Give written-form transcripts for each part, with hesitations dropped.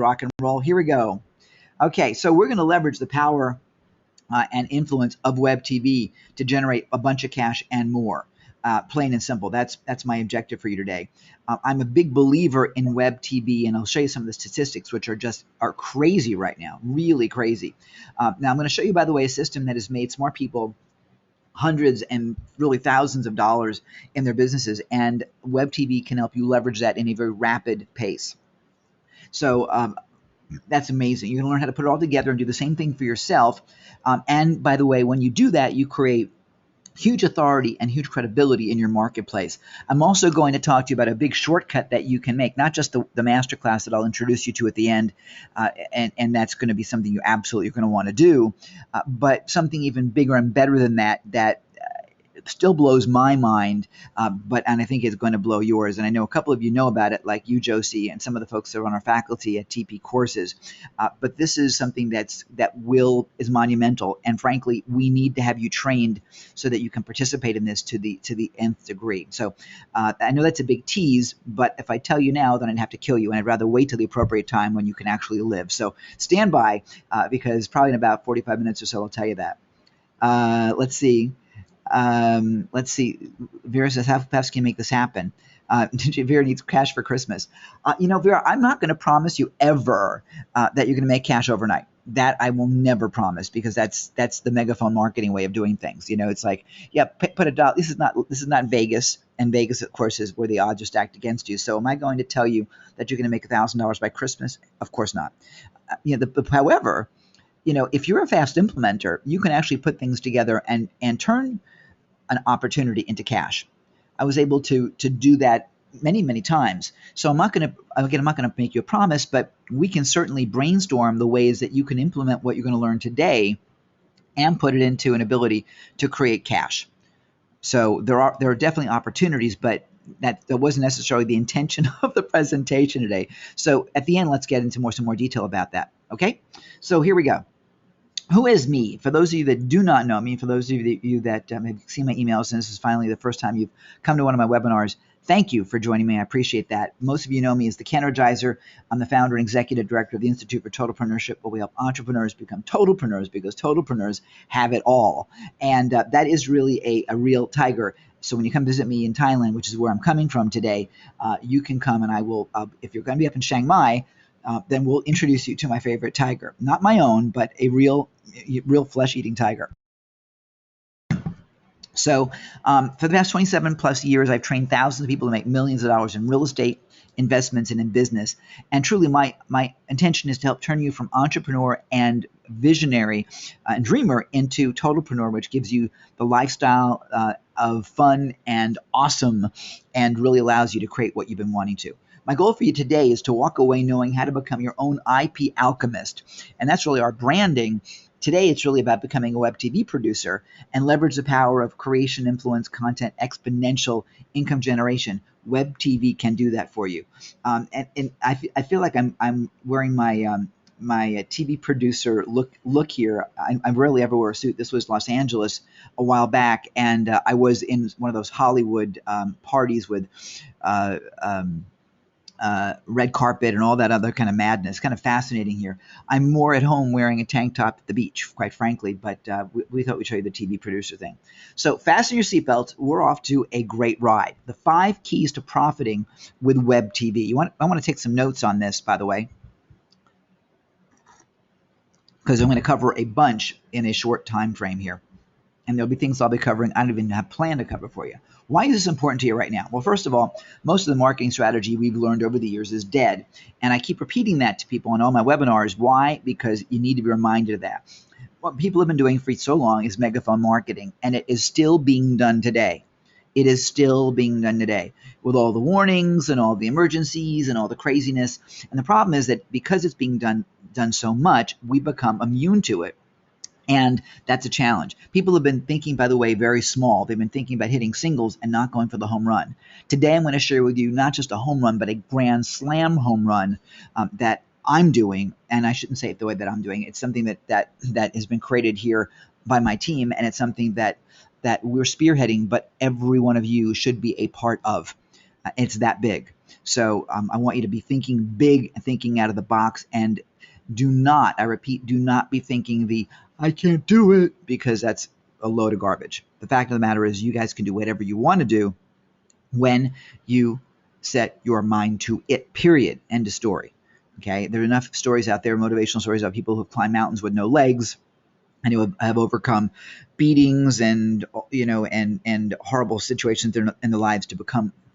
Rock and roll. Here we go. Okay, so we're going to leverage the power and influence of WebTV to generate a bunch of cash and more. Plain and simple. That's my objective for you today. I'm a big believer in WebTV, and I'll show you some of the statistics, which are crazy right now, really crazy. Now I'm going to show you, by the way, a system that has made smart people hundreds and really thousands of dollars in their businesses, and WebTV can help you leverage that in a very rapid pace. So that's amazing. You're going to learn how to put it all together and do the same thing for yourself. And by the way, when you do that, you create huge authority and huge credibility in your marketplace. I'm also going to talk to you about a big shortcut that you can make, not just the masterclass that I'll introduce you to at the end, and that's going to be something you absolutely are going to want to do, but something even bigger and better than that still blows my mind, and I think it's going to blow yours. And I know a couple of you know about it, like you, Josie, and some of the folks that are on our faculty at TP courses. But this is something is monumental, and frankly, we need to have you trained so that you can participate in this to the nth degree. So I know that's a big tease, but if I tell you now, then I'd have to kill you, and I'd rather wait till the appropriate time when you can actually live. So stand by, because probably in about 45 minutes or so, I'll tell you that. Let's see. Vera says, how fast can you make this happen? Vera needs cash for Christmas. Vera, I'm not going to promise you ever that you're going to make cash overnight. That I will never promise, because that's the megaphone marketing way of doing things. It's like, yeah, put a dollar. This is not Vegas, and Vegas, of course, is where the odds are stacked against you. So am I going to tell you that you're going to make $1,000 by Christmas? Of course not. However, if you're a fast implementer, you can actually put things together and turn an opportunity into cash. I was able to do that many, many times. So I'm not going to make you a promise, but we can certainly brainstorm the ways that you can implement what you're going to learn today and put it into an ability to create cash. So there are definitely opportunities, but that wasn't necessarily the intention of the presentation today. So at the end, let's get into some more detail about that. Okay? So here we go. Who is me? For those of you that do not know me, for those of you that maybe see my emails, and this is finally the first time you've come to one of my webinars, thank you for joining me. I appreciate that. Most of you know me as the Energizer. I'm the founder and executive director of the Institute for Totalpreneurship, where we help entrepreneurs become totalpreneurs, because totalpreneurs have it all. And that is really a real tiger. So when you come visit me in Thailand, which is where I'm coming from today, you can come, and I will, if you're going to be up in Chiang Mai, then we'll introduce you to my favorite tiger. Not my own, but a real flesh-eating tiger. So for the past 27 plus years, I've trained thousands of people to make millions of dollars in real estate, investments, and in business. And truly, my intention is to help turn you from entrepreneur and visionary and dreamer into totalpreneur, which gives you the lifestyle of fun and awesome, and really allows you to create what you've been wanting to. My goal for you today is to walk away knowing how to become your own IP alchemist. And that's really our branding. Today, it's really about becoming a web TV producer and leverage the power of creation, influence, content, exponential income generation. Web TV can do that for you. And I feel like I'm wearing my my TV producer look here. I rarely ever wear a suit. This was Los Angeles a while back, and I was in one of those Hollywood parties with red carpet and all that other kind of madness. Kind of fascinating here. I'm more at home wearing a tank top at the beach, quite frankly, but we thought we'd show you the TV producer thing. So fasten your seatbelts. We're off to a great ride. The 5 keys to profiting with web TV. I want to take some notes on this, by the way, because I'm going to cover a bunch in a short time frame here. And there'll be things I'll be covering I don't even have planned to cover for you. Why is this important to you right now? Well, first of all, most of the marketing strategy we've learned over the years is dead. And I keep repeating that to people on all my webinars. Why? Because you need to be reminded of that. What people have been doing for so long is megaphone marketing, and it is still being done today. It is still being done today with all the warnings and all the emergencies and all the craziness. And the problem is that because it's being done so much, we become immune to it. And that's a challenge. People have been thinking, by the way, very small. They've been thinking about hitting singles and not going for the home run. Today, I'm going to share with you not just a home run, but a grand slam home run that I'm doing. And I shouldn't say it the way that I'm doing. It's something that has been created here by my team, and it's something that we're spearheading, but every one of you should be a part of. It's that big. So I want you to be thinking big and thinking out of the box, and do not, I repeat, do not be thinking the I can't do it, because that's a load of garbage. The fact of the matter is you guys can do whatever you want to do when you set your mind to it, period. End of story. Okay, there are enough stories out there, motivational stories of people who have climbed mountains with no legs and who have overcome beatings and and horrible situations in their lives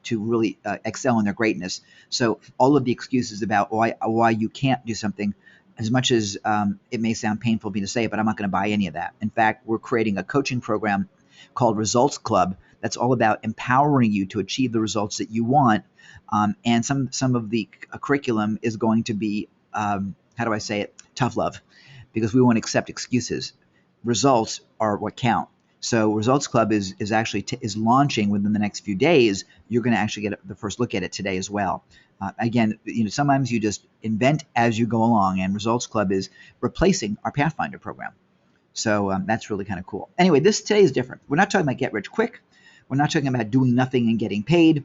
to really excel in their greatness. So all of the excuses about why you can't do something, as much as it may sound painful for me to say it, but I'm not going to buy any of that. In fact, we're creating a coaching program called Results Club that's all about empowering you to achieve the results that you want. And some of the curriculum is going to be, how do I say it, tough love, because we won't accept excuses. Results are what count. So Results Club is actually is launching within the next few days. You're going to actually get the first look at it today as well. Again, sometimes you just invent as you go along, and Results Club is replacing our Pathfinder program. So that's really kind of cool. Anyway, today is different. We're not talking about get rich quick. We're not talking about doing nothing and getting paid.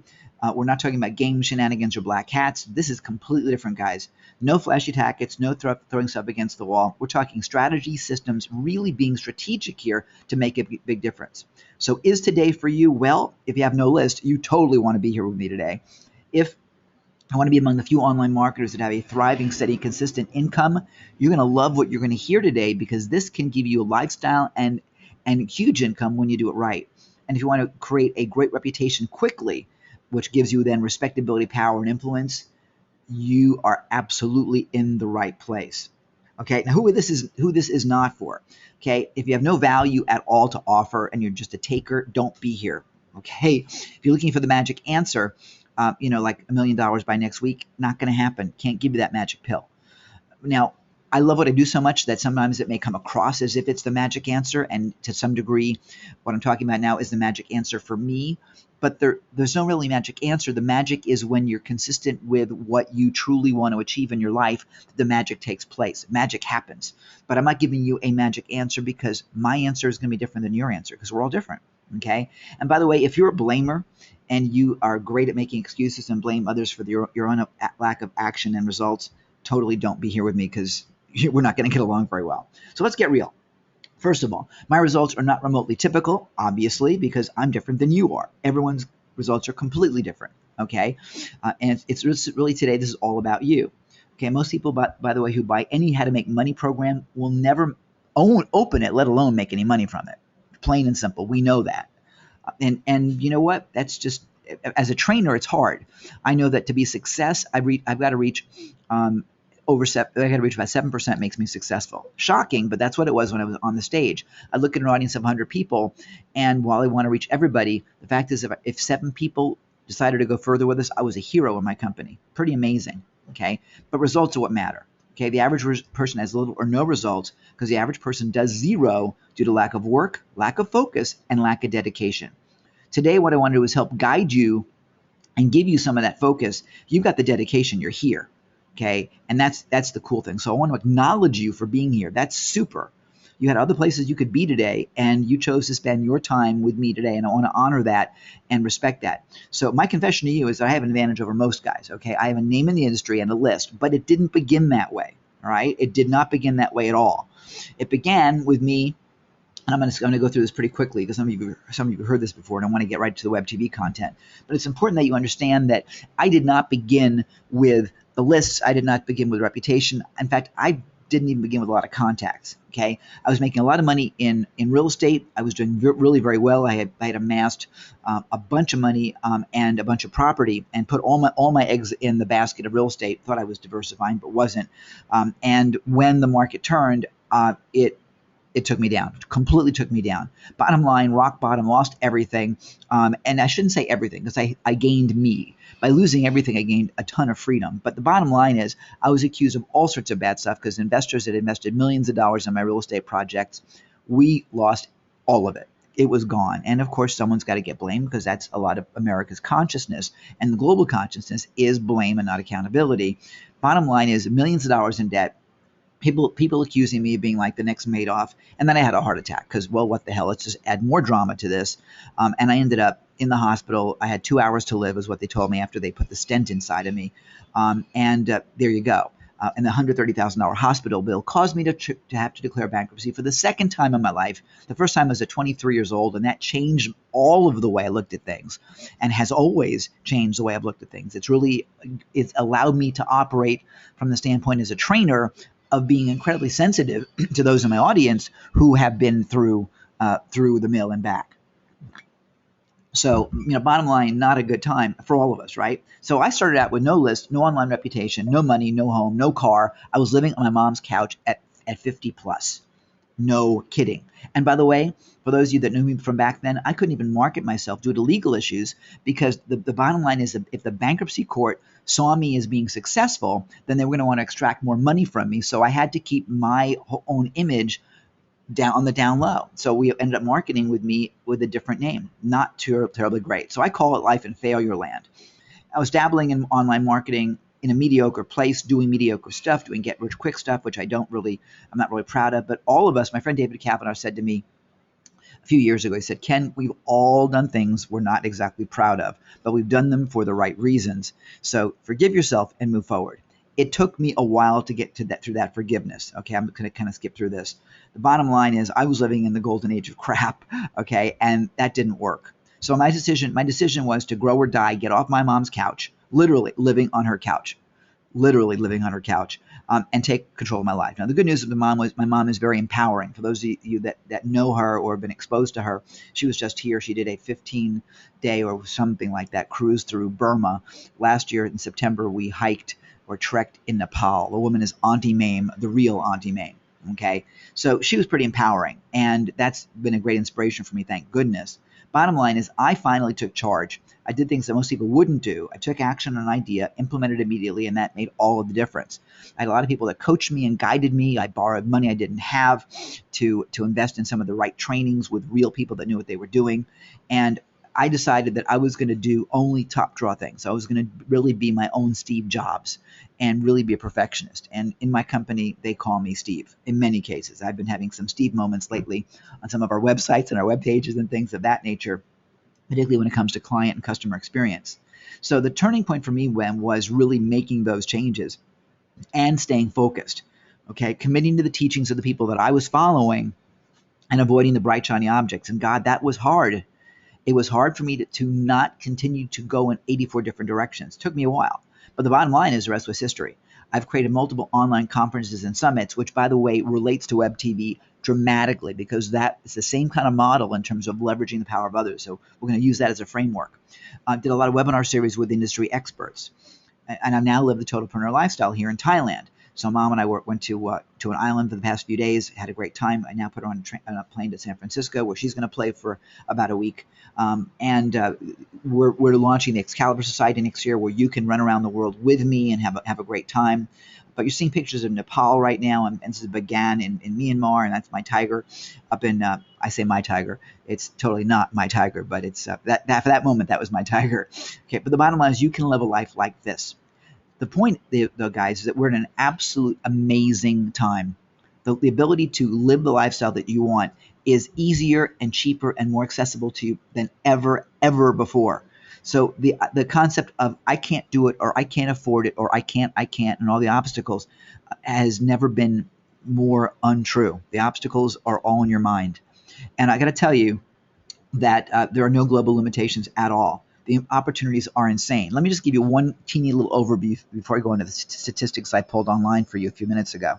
We're not talking about game shenanigans or black hats. This is completely different, guys. No flashy tactics, no throwing stuff against the wall. We're talking strategy, systems, really being strategic here to make a big difference. So is today for you? Well, if you have no list, you totally want to be here with me today. If I want to be among the few online marketers that have a thriving, steady, consistent income, you're going to love what you're going to hear today, because this can give you a lifestyle and huge income when you do it right. And if you want to create a great reputation quickly, which gives you then respectability, power, and influence, you are absolutely in the right place. Okay, now who this is not for. Okay, if you have no value at all to offer and you're just a taker, don't be here. Okay, if you're looking for the magic answer, like $1 million by next week, not going to happen. Can't give you that magic pill. Now, I love what I do so much that sometimes it may come across as if it's the magic answer, and to some degree, what I'm talking about now is the magic answer for me. But there's no really magic answer. The magic is when you're consistent with what you truly want to achieve in your life, the magic takes place. Magic happens. But I'm not giving you a magic answer, because my answer is going to be different than your answer, because we're all different. Okay? And by the way, if you're a blamer and you are great at making excuses and blame others for your own lack of action and results, totally don't be here with me, because we're not going to get along very well. So let's get real. First of all, my results are not remotely typical, obviously, because I'm different than you are. Everyone's results are completely different, okay? And it's really today, this is all about you. Okay, most people, by the way, who buy any How to Make Money program will never open it, let alone make any money from it. Plain and simple. We know that. And you know what? That's just, as a trainer, it's hard. I know that to be success, I've got to reach I got to reach about 7% makes me successful. Shocking, but that's what it was when I was on the stage. I look at an audience of 100 people, and while I want to reach everybody, the fact is if 7 people decided to go further with us, I was a hero in my company. Pretty amazing, okay? But results are what matter. Okay, the average person has little or no results because the average person does zero due to lack of work, lack of focus, and lack of dedication. Today, what I want to do is help guide you and give you some of that focus. You've got the dedication, you're here. Okay, and that's the cool thing. So I want to acknowledge you for being here. That's super. You had other places you could be today, and you chose to spend your time with me today, and I want to honor that and respect that. So my confession to you is that I have an advantage over most guys. Okay, I have a name in the industry and a list, but it didn't begin that way. All right, it did not begin that way at all. It began with me. And I'm going to go through this pretty quickly, because some of you have heard this before, and I want to get right to the WebTV content. But it's important that you understand that I did not begin with the lists. I did not begin with reputation. In fact, I didn't even begin with a lot of contacts. Okay, I was making a lot of money in real estate. I was doing really very well. I had amassed a bunch of money and a bunch of property, and put all my eggs in the basket of real estate. Thought I was diversifying, but wasn't. And when the market turned, it took me down, completely took me down. Bottom line, rock bottom, lost everything. And I shouldn't say everything, because I gained me. By losing everything, I gained a ton of freedom. But the bottom line is I was accused of all sorts of bad stuff, because investors had invested millions of dollars in my real estate projects. We lost all of it. It was gone. And of course, someone's got to get blamed, because that's a lot of America's consciousness. And the global consciousness is blame and not accountability. Bottom line is millions of dollars in debt. People accusing me of being like the next Madoff, and then I had a heart attack because, well, what the hell? Let's just add more drama to this, and I ended up in the hospital. I had 2 hours to live, is what they told me after they put the stent inside of me, and there you go. And the $130,000 hospital bill caused me to have to declare bankruptcy for the second time in my life. The first time I was at 23 years old, and that changed all of the way I looked at things, and has always changed the way I've looked at things. It's allowed me to operate from the standpoint as a trainer of being incredibly sensitive to those in my audience who have been through the mill and back. So, bottom line, not a good time for all of us, right? So I started out with no list, no online reputation, no money, no home, no car. I was living on my mom's couch at 50 plus. No kidding. And by the way, for those of you that knew me from back then, I couldn't even market myself due to legal issues, because the bottom line is that if the bankruptcy court saw me as being successful, then they were going to want to extract more money from me. So I had to keep my own image down on the down low. So we ended up marketing with me with a different name. Not terribly great. So I call it life in failure land. I was dabbling in online marketing in a mediocre place, doing mediocre stuff, doing get rich quick stuff, which I'm not really proud of. But all of us, my friend David Kavanaugh said to me a few years ago, he said, Ken, we've all done things we're not exactly proud of, but we've done them for the right reasons. So forgive yourself and move forward. It took me a while to get through that forgiveness. Okay, I'm going to kind of skip through this. The bottom line is I was living in the golden age of crap, okay, and that didn't work. So my decision was to grow or die, get off my mom's couch, literally living on her couch, and take control of my life. Now, the good news of my mom is very empowering. For those of you that know her or have been exposed to her, she was just here. She did a 15-day or something like that cruise through Burma. Last year in September, we hiked or trekked in Nepal. The woman is Auntie Mame, the real Auntie Mame. Okay, so she was pretty empowering, and that's been a great inspiration for me, thank goodness. Bottom line is I finally took charge. I did things that most people wouldn't do. I took action on an idea, implemented immediately, and that made all of the difference. I had a lot of people that coached me and guided me. I borrowed money I didn't have to invest in some of the right trainings with real people that knew what they were doing. And I decided that I was going to do only top draw things. I was going to really be my own Steve Jobs and really be a perfectionist. And in my company, they call me Steve in many cases. I've been having some Steve moments lately on some of our websites and our web pages and things of that nature, particularly when it comes to client and customer experience. So the turning point for me was really making those changes and staying focused, okay, committing to the teachings of the people that I was following and avoiding the bright, shiny objects. And God, that was hard. It was hard for me to not continue to go in 84 different directions. It took me a while. But the bottom line is the rest was history. I've created multiple online conferences and summits, which, by the way, relates to WebTV dramatically, because that is the same kind of model in terms of leveraging the power of others. So we're going to use that as a framework. I did a lot of webinar series with industry experts. And I now live the Totalpreneur lifestyle here in Thailand. So Mom and I went to an island for the past few days, had a great time. I now put her on a plane to San Francisco, where she's going to play for about a week. We're launching the Excalibur Society next year, where you can run around the world with me and have a great time. But you're seeing pictures of Nepal right now, and this is Bagan in Myanmar, and that's my tiger up in, I say my tiger. It's totally not my tiger, but it's that for that moment, that was my tiger. Okay, but the bottom line is you can live a life like this. The point, though, guys, is that we're in an absolute amazing time. The ability to live the lifestyle that you want is easier and cheaper and more accessible to you than ever before. So the concept of I can't do it, or I can't afford it, or I can't, and all the obstacles has never been more untrue. The obstacles are all in your mind. And I got to tell you that there are no global limitations at all. The opportunities are insane. Let me just give you one teeny little overview before I go into the statistics I pulled online for you a few minutes ago.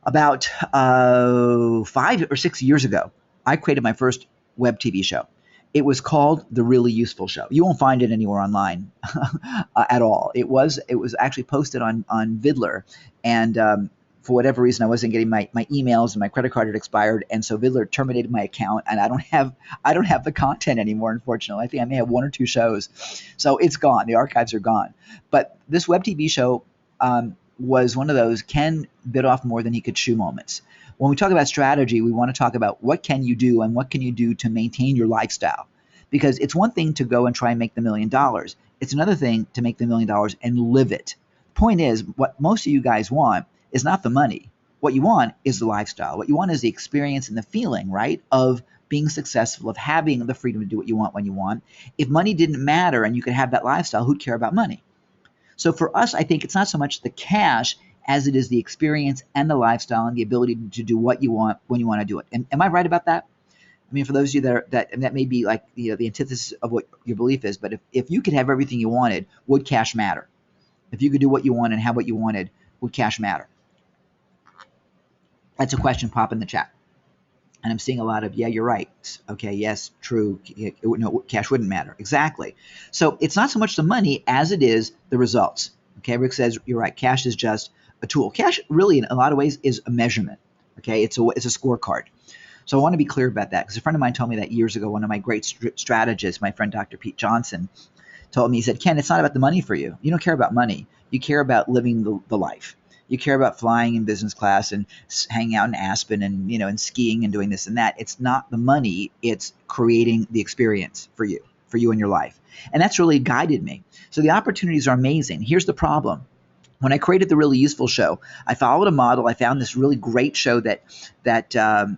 About 5 or 6 years ago, I created my first web TV show. It was called The Really Useful Show. You won't find it anywhere online at all. It was actually posted on Vidler, and for whatever reason, I wasn't getting my emails, and my credit card had expired, and so Vidler terminated my account, and I don't have the content anymore, unfortunately. I think I may have 1 or 2 shows, so it's gone. The archives are gone. But this web TV show was one of those Ken bit off more than he could chew moments. When we talk about strategy, we want to talk about what can you do and what can you do to maintain your lifestyle. Because it's one thing to go and try and make the $1 million. It's another thing to make the $1 million and live it. Point is, what most of you guys want is not the money. What you want is the lifestyle. What you want is the experience and the feeling, right, of being successful, of having the freedom to do what you want when you want. If money didn't matter and you could have that lifestyle, who'd care about money? So for us, I think it's not so much the cash as it is the experience and the lifestyle and the ability to do what you want when you want to do it. Am I right about that? I mean, for those of you that may be like the antithesis of what your belief is, but if you could have everything you wanted, would cash matter? If you could do what you want and have what you wanted, would cash matter? That's a question pop in the chat. And I'm seeing a lot of, yeah, you're right. Okay, yes, true. No, cash wouldn't matter. Exactly. So it's not so much the money as it is the results. Okay, Rick says, you're right. Cash is just a tool. Cash really, in a lot of ways, is a measurement. Okay, it's a scorecard. So I want to be clear about that because a friend of mine told me that years ago. One of my great strategists, my friend Dr. Pete Johnson, told me, he said, Ken, it's not about the money for you. You don't care about money. You care about living the life. You care about flying in business class and hanging out in Aspen and, and skiing and doing this and that. It's not the money. It's creating the experience for you in your life. And that's really guided me. So the opportunities are amazing. Here's the problem. When I created the Really Useful show, I followed a model. I found this really great show that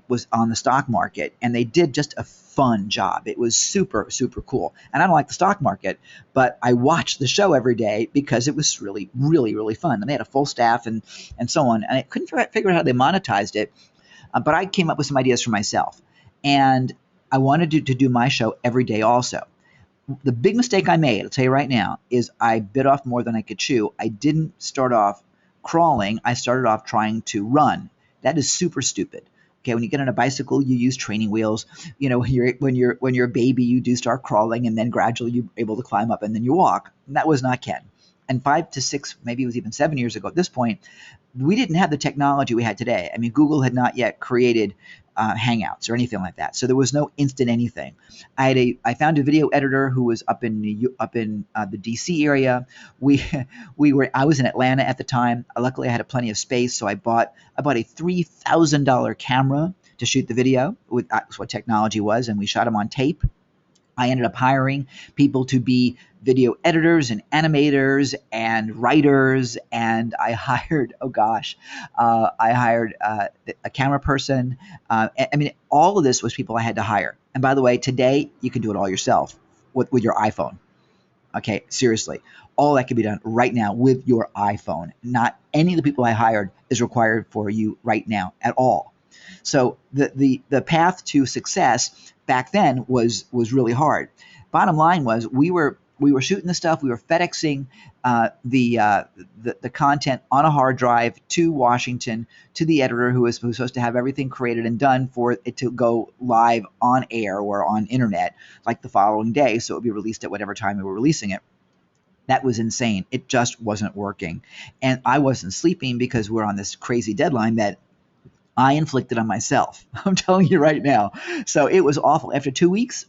was on the stock market, and they did just a fun job. It was super, super cool. And I don't like the stock market, but I watched the show every day because it was really, really, really fun. And they had a full staff and so on. And I couldn't figure out how they monetized it, but I came up with some ideas for myself. And I wanted to do my show every day also. The big mistake I made, I'll tell you right now, is I bit off more than I could chew. I didn't start off crawling. I started off trying to run. That is super stupid. Okay, when you get on a bicycle, you use training wheels. When you're a baby, you do start crawling, and then gradually you're able to climb up, and then you walk. And that was not Ken. And 5 to 6, maybe it was even 7 years ago at this point, we didn't have the technology we had today. I mean, Google had not yet created Hangouts or anything like that, so there was no instant anything. I found a video editor who was up in the DC area. I was in Atlanta at the time. Luckily, I had plenty of space, so I bought a $3,000 camera to shoot the video. That's what technology was, and we shot them on tape. I ended up hiring people to be video editors and animators and writers, and I hired, a camera person. I mean, all of this was people I had to hire. And by the way, today you can do it all yourself with your iPhone. Okay, seriously. All that can be done right now with your iPhone. Not any of the people I hired is required for you right now at all. So the path to success back then was really hard. Bottom line was we were shooting the stuff. We were FedExing the content on a hard drive to Washington to the editor who was supposed to have everything created and done for it to go live on air or on internet like the following day, so it would be released at whatever time we were releasing it. That was insane. It just wasn't working, and I wasn't sleeping because we're on this crazy deadline that I inflicted on myself. I'm telling you right now. So it was awful. After 2 weeks,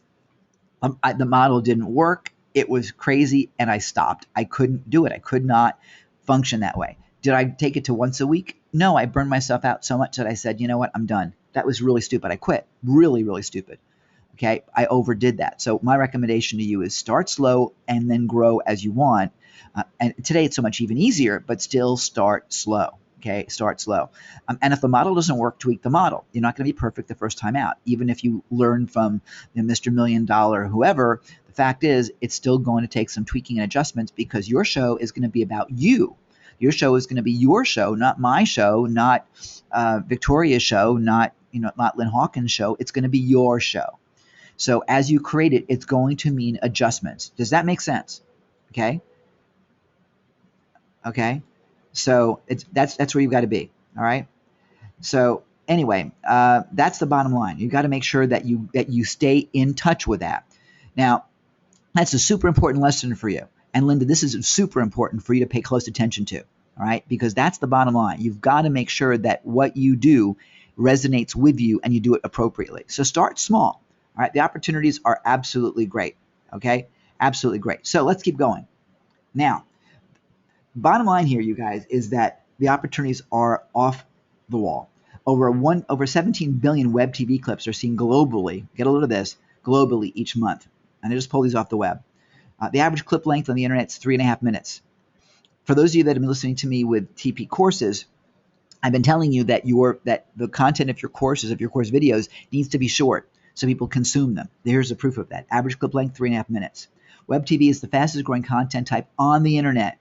the model didn't work. It was crazy, and I stopped. I couldn't do it. I could not function that way. Did I take it to once a week? No, I burned myself out so much that I said, you know what, I'm done. That was really stupid. I quit. Really, really stupid. Okay, I overdid that. So my recommendation to you is start slow and then grow as you want. And today it's so much even easier, but still start slow. Okay, start slow. And if the model doesn't work, tweak the model. You're not going to be perfect the first time out. Even if you learn from Mr. $1 Million, whoever, the fact is it's still going to take some tweaking and adjustments because your show is going to be about you. Your show is going to be your show, not my show, not Victoria's show, not Lynn Hawkins' show. It's going to be your show. So as you create it, it's going to mean adjustments. Does that make sense? Okay. Okay. So that's where you've got to be. All right. So anyway, that's the bottom line. You've got to make sure that you stay in touch with that. Now, that's a super important lesson for you. And Linda, this is super important for you to pay close attention to. All right, because that's the bottom line. You've got to make sure that what you do resonates with you and you do it appropriately. So start small. All right, the opportunities are absolutely great. Okay, absolutely great. So let's keep going. Now, bottom line here, you guys, is that the opportunities are off the wall. Over 17 billion web TV clips are seen globally. Get a load of this, globally each month. And I just pull these off the web. The average clip length on the internet is 3.5 minutes. For those of you that have been listening to me with TP courses, I've been telling you that the content of your courses, of your course videos, needs to be short so people consume them. Here's the proof of that. Average clip length, 3.5 minutes. Web TV is the fastest growing content type on the internet.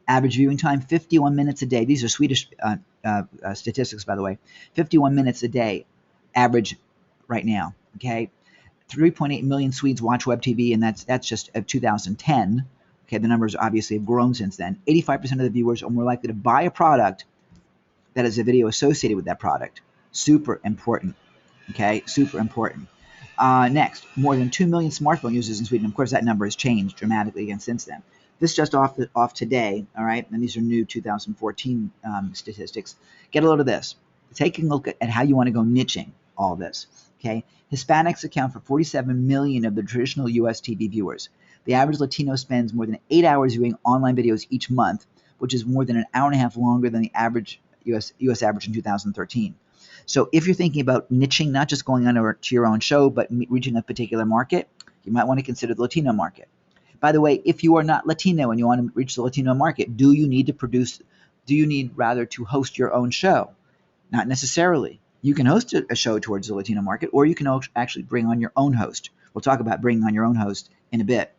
Average viewing time, 51 minutes a day. These are Swedish statistics, by the way. 51 minutes a day, average right now. Okay, 3.8 million Swedes watch Web TV, and that's just 2010. Okay, the numbers obviously have grown since then. 85% of the viewers are more likely to buy a product that is a video associated with that product. Super important. Okay, super important. Next, more than 2 million smartphone users in Sweden. Of course, that number has changed dramatically again since then. This just off today, all right, and these are new 2014 statistics. Get a load of this. Taking a look at how you want to go niching all this. Okay, Hispanics account for 47 million of the traditional U.S. TV viewers. The average Latino spends more than 8 hours viewing online videos each month, which is more than an hour and a half longer than the average U.S. average in 2013. So if you're thinking about niching, not just going on to your own show, but reaching a particular market, you might want to consider the Latino market. By the way, if you are not Latino and you want to reach the Latino market, do you need rather to host your own show? Not necessarily. You can host a show towards the Latino market, or you can actually bring on your own host. We'll talk about bringing on your own host in a bit.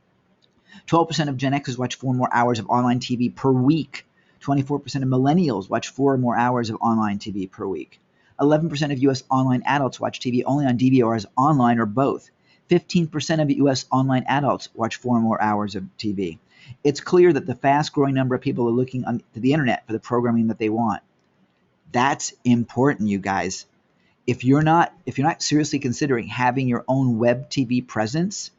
12% of Gen Xers watch 4 more hours of online TV per week. 24% of millennials watch 4 or more hours of online TV per week. 11% of U.S. online adults watch TV only on DVRs, online, or both. 15% of U.S. online adults watch 4 or more hours of TV. It's clear that the fast-growing number of people are looking to the internet for the programming that they want. That's important, you guys. If you're not seriously considering having your own web TV presence,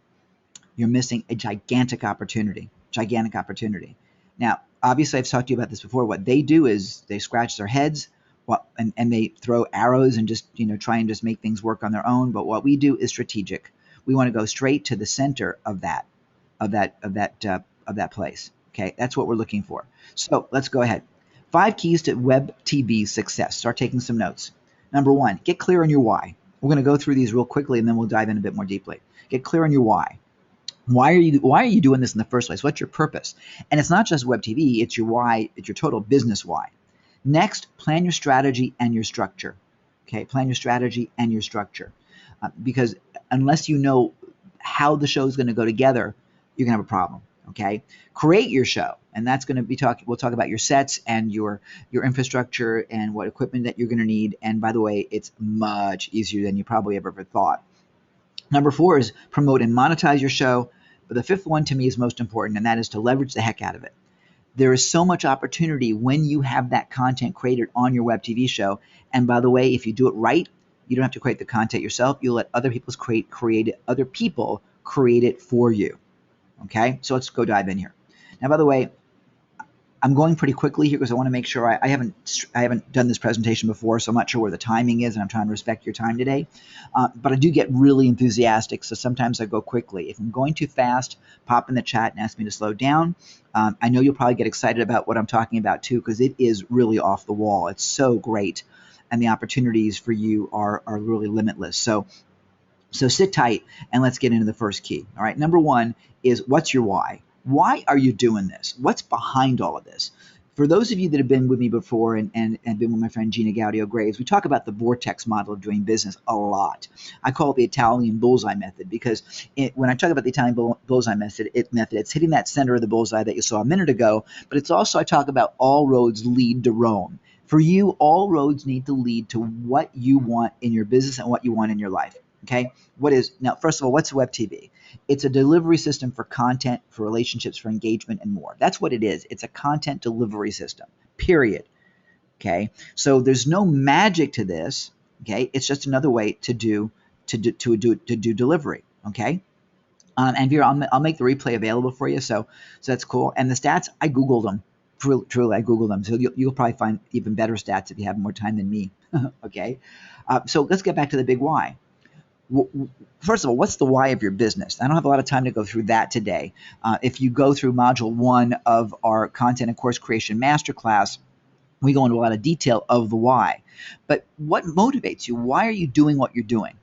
you're missing a gigantic opportunity. Gigantic opportunity. Now, obviously, I've talked to you about this before. What they do is they scratch their heads, and they throw arrows and just try and just make things work on their own. But what we do is strategic. We want to go straight to the center of that place. Okay, that's what we're looking for. So let's go ahead. 5 keys to web TV success. Start taking some notes. Number 1, get clear on your why. We're going to go through these real quickly, and then we'll dive in a bit more deeply. Get clear on your why. Why are you doing this in the first place? What's your purpose? And it's not just web TV. It's your why. It's your total business why. Next, plan your strategy and your structure. Okay, plan your strategy and your structure. Because unless you know how the show is going to go together, you're going to have a problem. Okay, create your show, and that's going to be we'll talk about your sets and your infrastructure and what equipment that you're going to need. And by the way, it's much easier than you probably ever thought. Number 4 is promote and monetize your show. But the 5th one to me is most important, and that is to leverage the heck out of it. There is so much opportunity when you have that content created on your web TV show. And by the way, if you do it right, you don't have to create the content yourself. You let other people create it for you. Okay, so let's go dive in here. Now, by the way, I'm going pretty quickly here because I want to make sure I haven't done this presentation before, so I'm not sure where the timing is, and I'm trying to respect your time today. But I do get really enthusiastic, so sometimes I go quickly. If I'm going too fast, pop in the chat and ask me to slow down. I know you'll probably get excited about what I'm talking about too, because it is really off the wall. It's so great, and the opportunities for you are really limitless. So sit tight and let's get into the first key. All right, number 1 is what's your why? Why are you doing this? What's behind all of this? For those of you that have been with me before and been with my friend Gina Gaudio-Graves, we talk about the vortex model of doing business a lot. I call it the Italian bullseye method because when I talk about the Italian bullseye method, it's hitting that center of the bullseye that you saw a minute ago, but it's also I talk about all roads lead to Rome. For you, all roads need to lead to what you want in your business and what you want in your life. Okay, now, first of all, what's Web TV? It's a delivery system for content, for relationships, for engagement, and more. That's what it is. It's a content delivery system, period. Okay, so there's no magic to this. Okay, it's just another way to do delivery. Okay, and here I'll make the replay available for you. So that's cool. And the stats, I Googled them. Truly, I Googled them. So you'll probably find even better stats if you have more time than me. Okay, so let's get back to the big why. First of all, what's the why of your business? I don't have a lot of time to go through that today. If you go through module 1 of our content and course creation masterclass, we go into a lot of detail of the why. But what motivates you? Why are you doing what you're doing?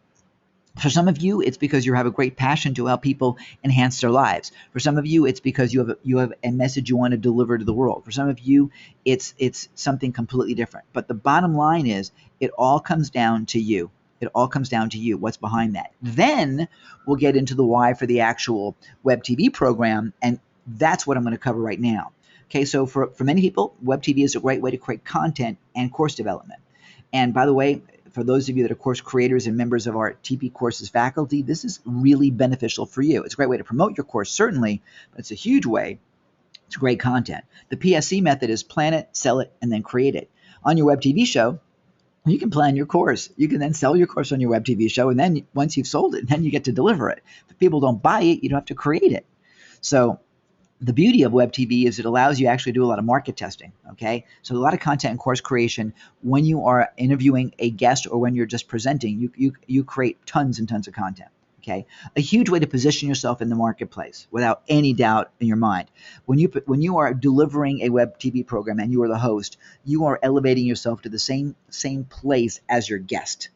For some of you, it's because you have a great passion to help people enhance their lives. For some of you, it's because you have a message you want to deliver to the world. For some of you, it's something completely different. But the bottom line is, it all comes down to you. It all comes down to you. What's behind that? Then we'll get into the why for the actual web TV program, and that's what I'm going to cover right now. Okay, so for many people, web TV is a great way to create content and course development. And by the way, for those of you that are course creators and members of our TP Courses faculty, this is really beneficial for you. It's a great way to promote your course, certainly, but it's a huge way to create content. The PSC method is plan it, sell it, and then create it. On your web TV show, you can plan your course. You can then sell your course on your web TV show, and then once you've sold it, then you get to deliver it. If people don't buy it, you don't have to create it. So the beauty of web TV is it allows you actually to do a lot of market testing, okay? So a lot of content and course creation. When you are interviewing a guest or when you're just presenting, you create tons and tons of content, okay? A huge way to position yourself in the marketplace without any doubt in your mind. When you are delivering a web TV program and you are the host, you are elevating yourself to the same place as your guest,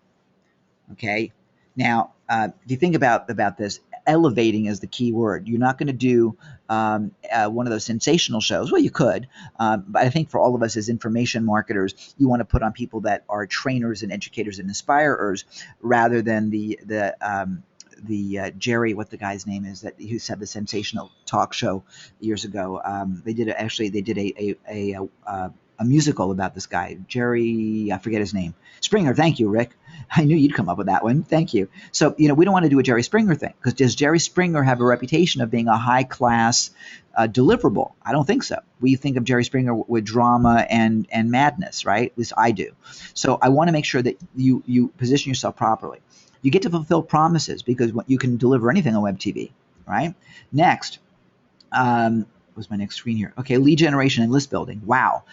okay? Now, if you think about this, elevating is the key word. You're not going to do one of those sensational shows. Well, you could, but I think for all of us as information marketers, you want to put on people that are trainers and educators and inspirers, rather than the Jerry, what the guy's name is that who said the sensational talk show years ago. They did a musical about this guy, Jerry. I forget his name. Springer. Thank you, Rick. I knew you'd come up with that one. Thank you. So, we don't want to do a Jerry Springer thing, because does Jerry Springer have a reputation of being a high-class deliverable? I don't think so. We think of Jerry Springer with drama and madness, right? At least I do. So I want to make sure that you position yourself properly. You get to fulfill promises because you can deliver anything on web TV, right? Next, what's my next screen here? Okay, lead generation and list building. Wow.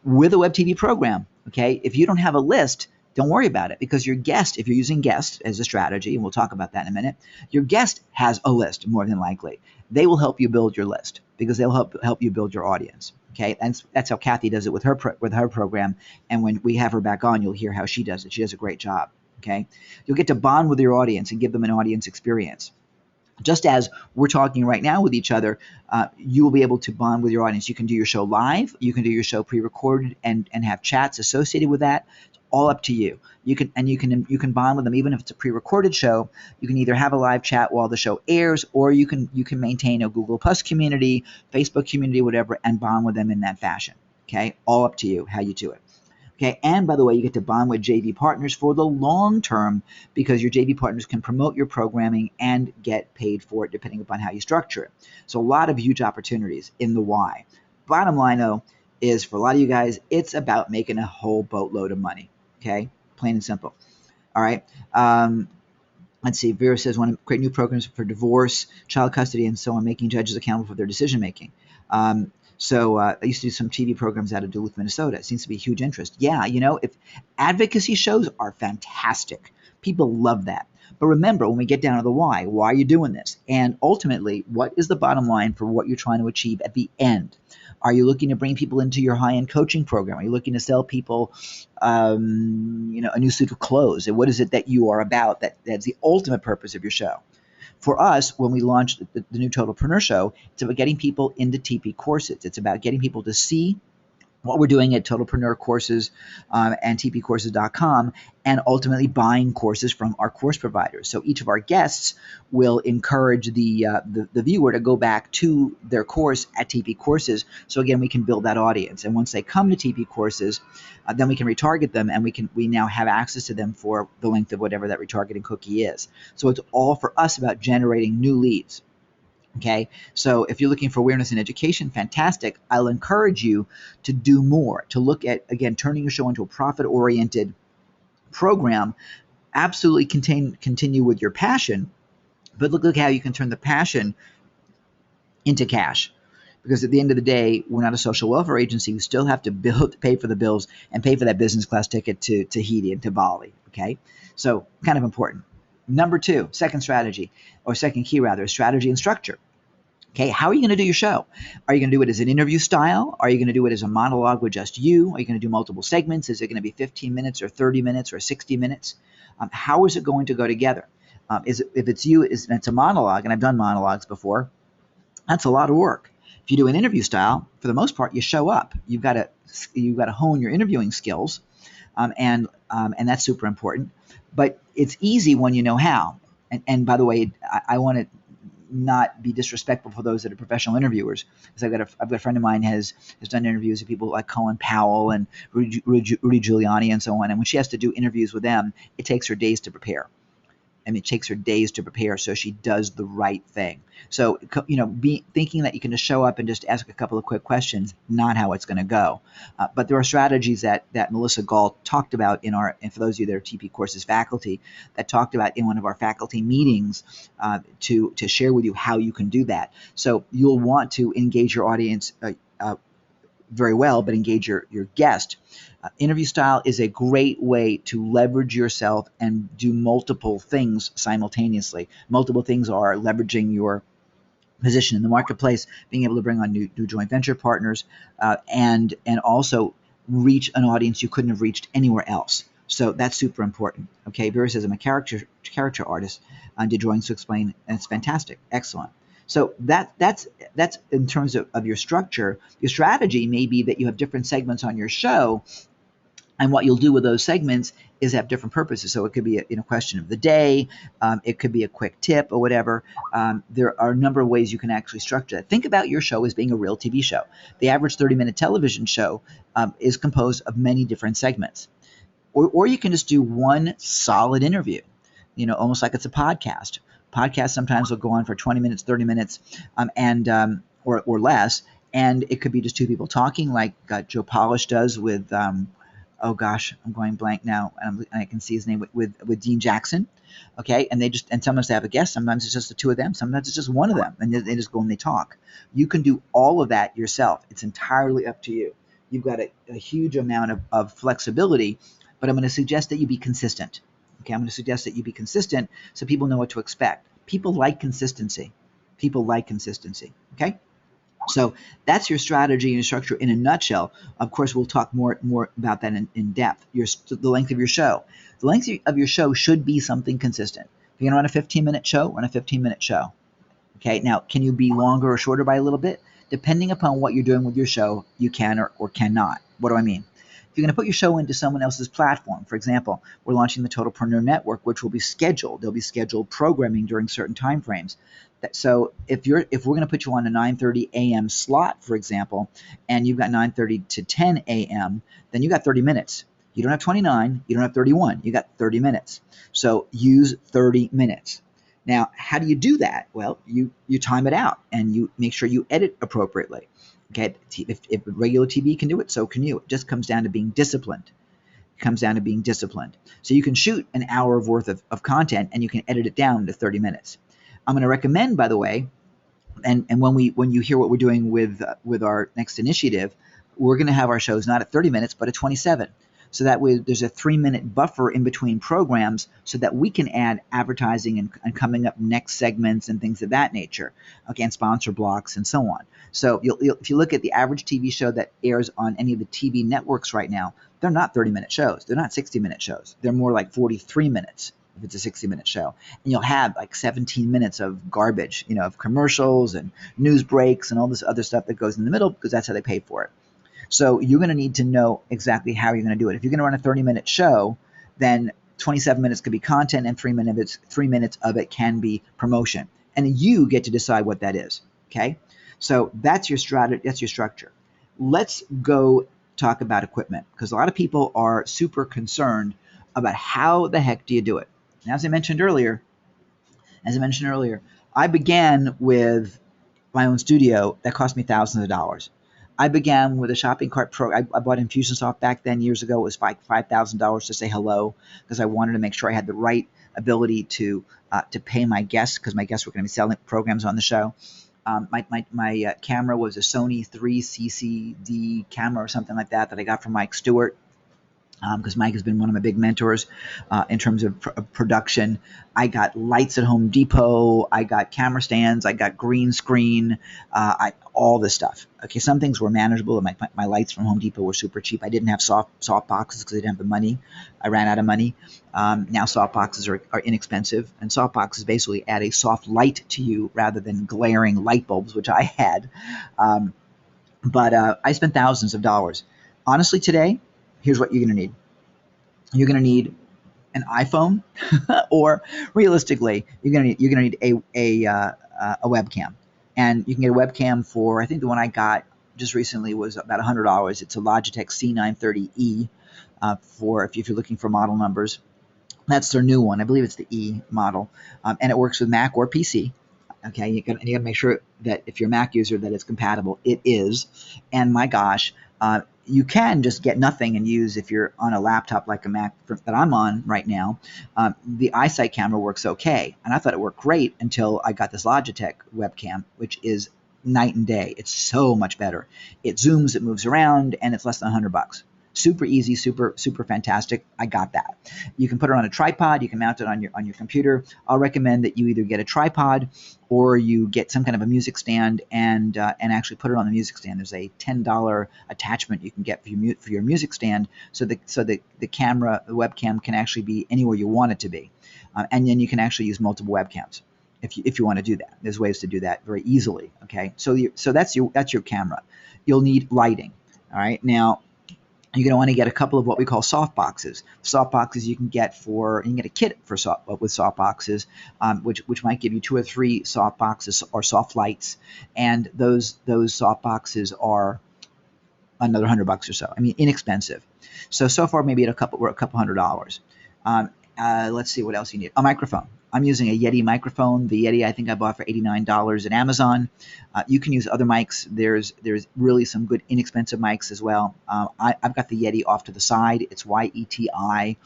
With a web TV program, okay, if you don't have a list, don't worry about it, because your guest, if you're using guest as a strategy, and we'll talk about that in a minute, your guest has a list more than likely. They will help you build your list because they'll help you build your audience. Okay, and that's how Kathy does it with her program. And when we have her back on, you'll hear how she does it. She does a great job. Okay, you'll get to bond with your audience and give them an audience experience. Just as we're talking right now with each other, you will be able to bond with your audience. You can do your show live. You can do your show pre-recorded and have chats associated with that. It's all up to you. You can bond with them even if it's a pre-recorded show. You can either have a live chat while the show airs, or you can maintain a Google Plus community, Facebook community, whatever, and bond with them in that fashion. Okay, all up to you how you do it. Okay, and by the way, you get to bond with JV partners for the long term, because your JV partners can promote your programming and get paid for it depending upon how you structure it. So a lot of huge opportunities in the why. Bottom line, though, is for a lot of you guys, it's about making a whole boatload of money. Okay, plain and simple. All right. Let's see. Vera says, want to create new programs for divorce, child custody, and so on, making judges accountable for their decision making. So I used to do some TV programs out of Duluth, Minnesota. It seems to be a huge interest. Yeah, if advocacy shows are fantastic. People love that. But remember, when we get down to the why are you doing this? And ultimately, what is the bottom line for what you're trying to achieve at the end? Are you looking to bring people into your high-end coaching program? Are you looking to sell people, a new suit of clothes? And what is it that you are about? That's the ultimate purpose of your show. For us, when we launched the new Totalpreneur Show, it's about getting people into TP courses. It's about getting people to see what we're doing at Totalpreneur Courses and tpcourses.com, and ultimately buying courses from our course providers. So each of our guests will encourage the viewer to go back to their course at TP Courses. So again, we can build that audience. And once they come to TP Courses, then we can retarget them, and we now have access to them for the length of whatever that retargeting cookie is. So it's all for us about generating new leads. Okay, so if you're looking for awareness and education, fantastic. I'll encourage you to do more, to look at, again, turning your show into a profit-oriented program. Absolutely continue with your passion, but look how you can turn the passion into cash. Because at the end of the day, we're not a social welfare agency. We still have to pay for the bills and pay for that business class ticket to Tahiti and to Bali. Okay, so kind of important. Number two, second strategy, or second key rather, is strategy and structure. Okay, how are you going to do your show? Are you going to do it as an interview style? Are you going to do it as a monologue with just you? Are you going to do multiple segments? Is it going to be 15 minutes or 30 minutes or 60 minutes? How is it going to go together? Is if it's you, and it's a monologue, and I've done monologues before, that's a lot of work. If you do an interview style, for the most part, you show up. You've got to hone your interviewing skills, and that's super important. But it's easy when you know how. And by the way, I want to not be disrespectful for those that are professional interviewers, because I've got a friend of mine has done interviews with people like Colin Powell and Rudy Giuliani and so on. And when she has to do interviews with them, it takes her days to prepare. I mean, it takes her days to prepare, so she does the right thing. So, be thinking that you can just show up and just ask a couple of quick questions, not how it's going to go. But there are strategies that Melissa Gall talked about and for those of you that are TP Courses faculty, that talked about in one of our faculty meetings, to share with you how you can do that. So you'll want to engage your audience very well, but engage your guest. Interview style is a great way to leverage yourself and do multiple things simultaneously. Multiple things are leveraging your position in the marketplace, being able to bring on new joint venture partners, and also reach an audience you couldn't have reached anywhere else. So that's super important. Okay, Vera says I'm a character artist. Did drawings to explain, and it's fantastic, excellent. So that's in terms of your structure. Your strategy may be that you have different segments on your show, and what you'll do with those segments is have different purposes. So it could be a question of the day. It could be a quick tip or whatever. There are a number of ways you can actually structure it. Think about your show as being a real TV show. The average 30-minute television show is composed of many different segments. Or you can just do one solid interview, almost like it's a podcast. Podcasts sometimes will go on for 20 minutes, 30 minutes, or less. And it could be just two people talking, like Joe Polish does with oh gosh, I'm going blank now, and I can see his name with Dean Jackson. Okay, and sometimes they have a guest, sometimes it's just the two of them, sometimes it's just one of them, and they just go and they talk. You can do all of that yourself. It's entirely up to you. You've got a huge amount of flexibility, but I'm going to suggest that you be consistent. Okay, I'm going to suggest that you be consistent so people know what to expect. People like consistency. Okay? So that's your strategy and your structure in a nutshell. Of course, we'll talk more about that in depth. The length of your show. The length of your show should be something consistent. If you're going to run a 15-minute show, run a 15-minute show. Okay, now can you be longer or shorter by a little bit? Depending upon what you're doing with your show, you can or cannot. What do I mean? If you're going to put your show into someone else's platform, for example, we're launching the Totalpreneur Network, which will be scheduled. There'll be scheduled programming during certain time frames. So if we're going to put you on a 9:30 a.m. slot, for example, and you've got 9:30 to 10 a.m., then you got 30 minutes. You don't have 29, you don't have 31, you got 30 minutes. So use 30 minutes. Now, how do you do that? Well, you time it out and you make sure you edit appropriately. Okay, if regular TV can do it, so can you. It just comes down to being disciplined. So you can shoot an hour worth of content and you can edit it down to 30 minutes. I'm going to recommend, by the way, and when you hear what we're doing with our next initiative, we're going to have our shows not at 30 minutes, but at 27. So that way there's a 3-minute buffer in between programs so that we can add advertising and coming up next segments and things of that nature, okay, and sponsor blocks and so on. So if you look at the average TV show that airs on any of the TV networks right now, they're not 30-minute shows. They're not 60-minute shows. They're more like 43 minutes if it's a 60-minute show. And you'll have like 17 minutes of garbage, of commercials and news breaks and all this other stuff that goes in the middle because that's how they pay for it. So you're going to need to know exactly how you're going to do it. If you're going to run a 30-minute show, then 27 minutes could be content and 3 minutes of it can be promotion. And you get to decide what that is, okay? So that's your strategy, that's your structure. Let's go talk about equipment because a lot of people are super concerned about how the heck do you do it. And as I mentioned earlier, I began with my own studio that cost me thousands of dollars. I began with a shopping cart I bought Infusionsoft back then years ago. It was like $5,000 to say hello because I wanted to make sure I had the right ability to pay my guests because my guests were going to be selling programs on the show. My camera was a Sony 3 CCD camera or something like that I got from Mike Stewart. because Mike has been one of my big mentors in terms of production. I got lights at Home Depot. I got camera stands. I got green screen. All this stuff. Okay, some things were manageable. My lights from Home Depot were super cheap. I didn't have soft boxes because I didn't have the money. I ran out of money. Now soft boxes are inexpensive, and soft boxes basically add a soft light to you rather than glaring light bulbs, which I had. Um, but I spent thousands of dollars. Honestly, today, here's what you're going to need. You're going to need an iPhone, or realistically, you're going to need a webcam, and you can get a webcam for, I think the one I got just recently was about $100. It's a Logitech C930E, for if you're looking for model numbers. That's their new one. I believe it's the E model, and it works with Mac or PC. Okay, you got to make sure that if you're a Mac user that it's compatible. It is, and my gosh, you can just get nothing and use if you're on a laptop like a Mac that I'm on right now. The iSight camera works okay, and I thought it worked great until I got this Logitech webcam, which is night and day. It's so much better. It zooms, it moves around, and it's less than $100. Super easy, super fantastic. I got that. You can put it on a tripod. You can mount it on your computer. I'll recommend that you either get a tripod or you get some kind of a music stand and actually put it on the music stand. There's a $10 attachment you can get for your music stand, so the camera, the webcam, can actually be anywhere you want it to be, and then you can actually use multiple webcams if you want to do that. There's ways to do that very easily. Okay, so that's your camera. You'll need lighting. All right, now you're going to want to get a couple of what we call soft boxes. Soft boxes you can get a kit with soft boxes, which might give you 2 or 3 soft boxes or soft lights, and those soft boxes are another $100 or so. I mean, inexpensive. So far maybe we're a couple $100. Let's see what else you need. A microphone. I'm using a Yeti microphone. The Yeti I think I bought for $89 at Amazon. You can use other mics. There's really some good inexpensive mics as well. I've got the Yeti off to the side. It's YETI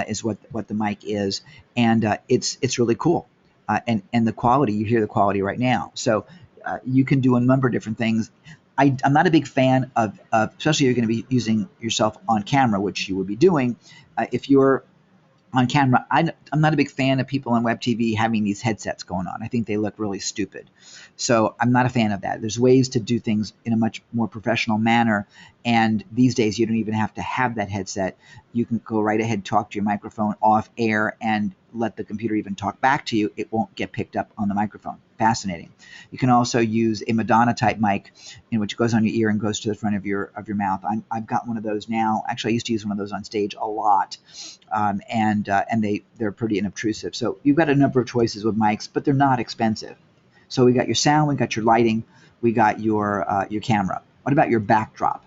is what the mic is, and it's really cool. And the quality, you hear the quality right now. So you can do a number of different things. I'm not a big fan of especially if you're going to be using yourself on camera, which you would be doing. If you're on camera, I'm not a big fan of people on WebTV having these headsets going on. I think they look really stupid. So I'm not a fan of that. There's ways to do things in a much more professional manner, and these days you don't even have to have that headset. You can go right ahead, talk to your microphone off air, and let the computer even talk back to you. It won't get picked up on the microphone. Fascinating. You can also use a Madonna type mic, which goes on your ear and goes to the front of your mouth. I've got one of those now. Actually, I used to use one of those on stage a lot, and they're pretty inobtrusive. So you've got a number of choices with mics, but they're not expensive. So we got your sound, we got your lighting, we got your camera. What about your backdrop?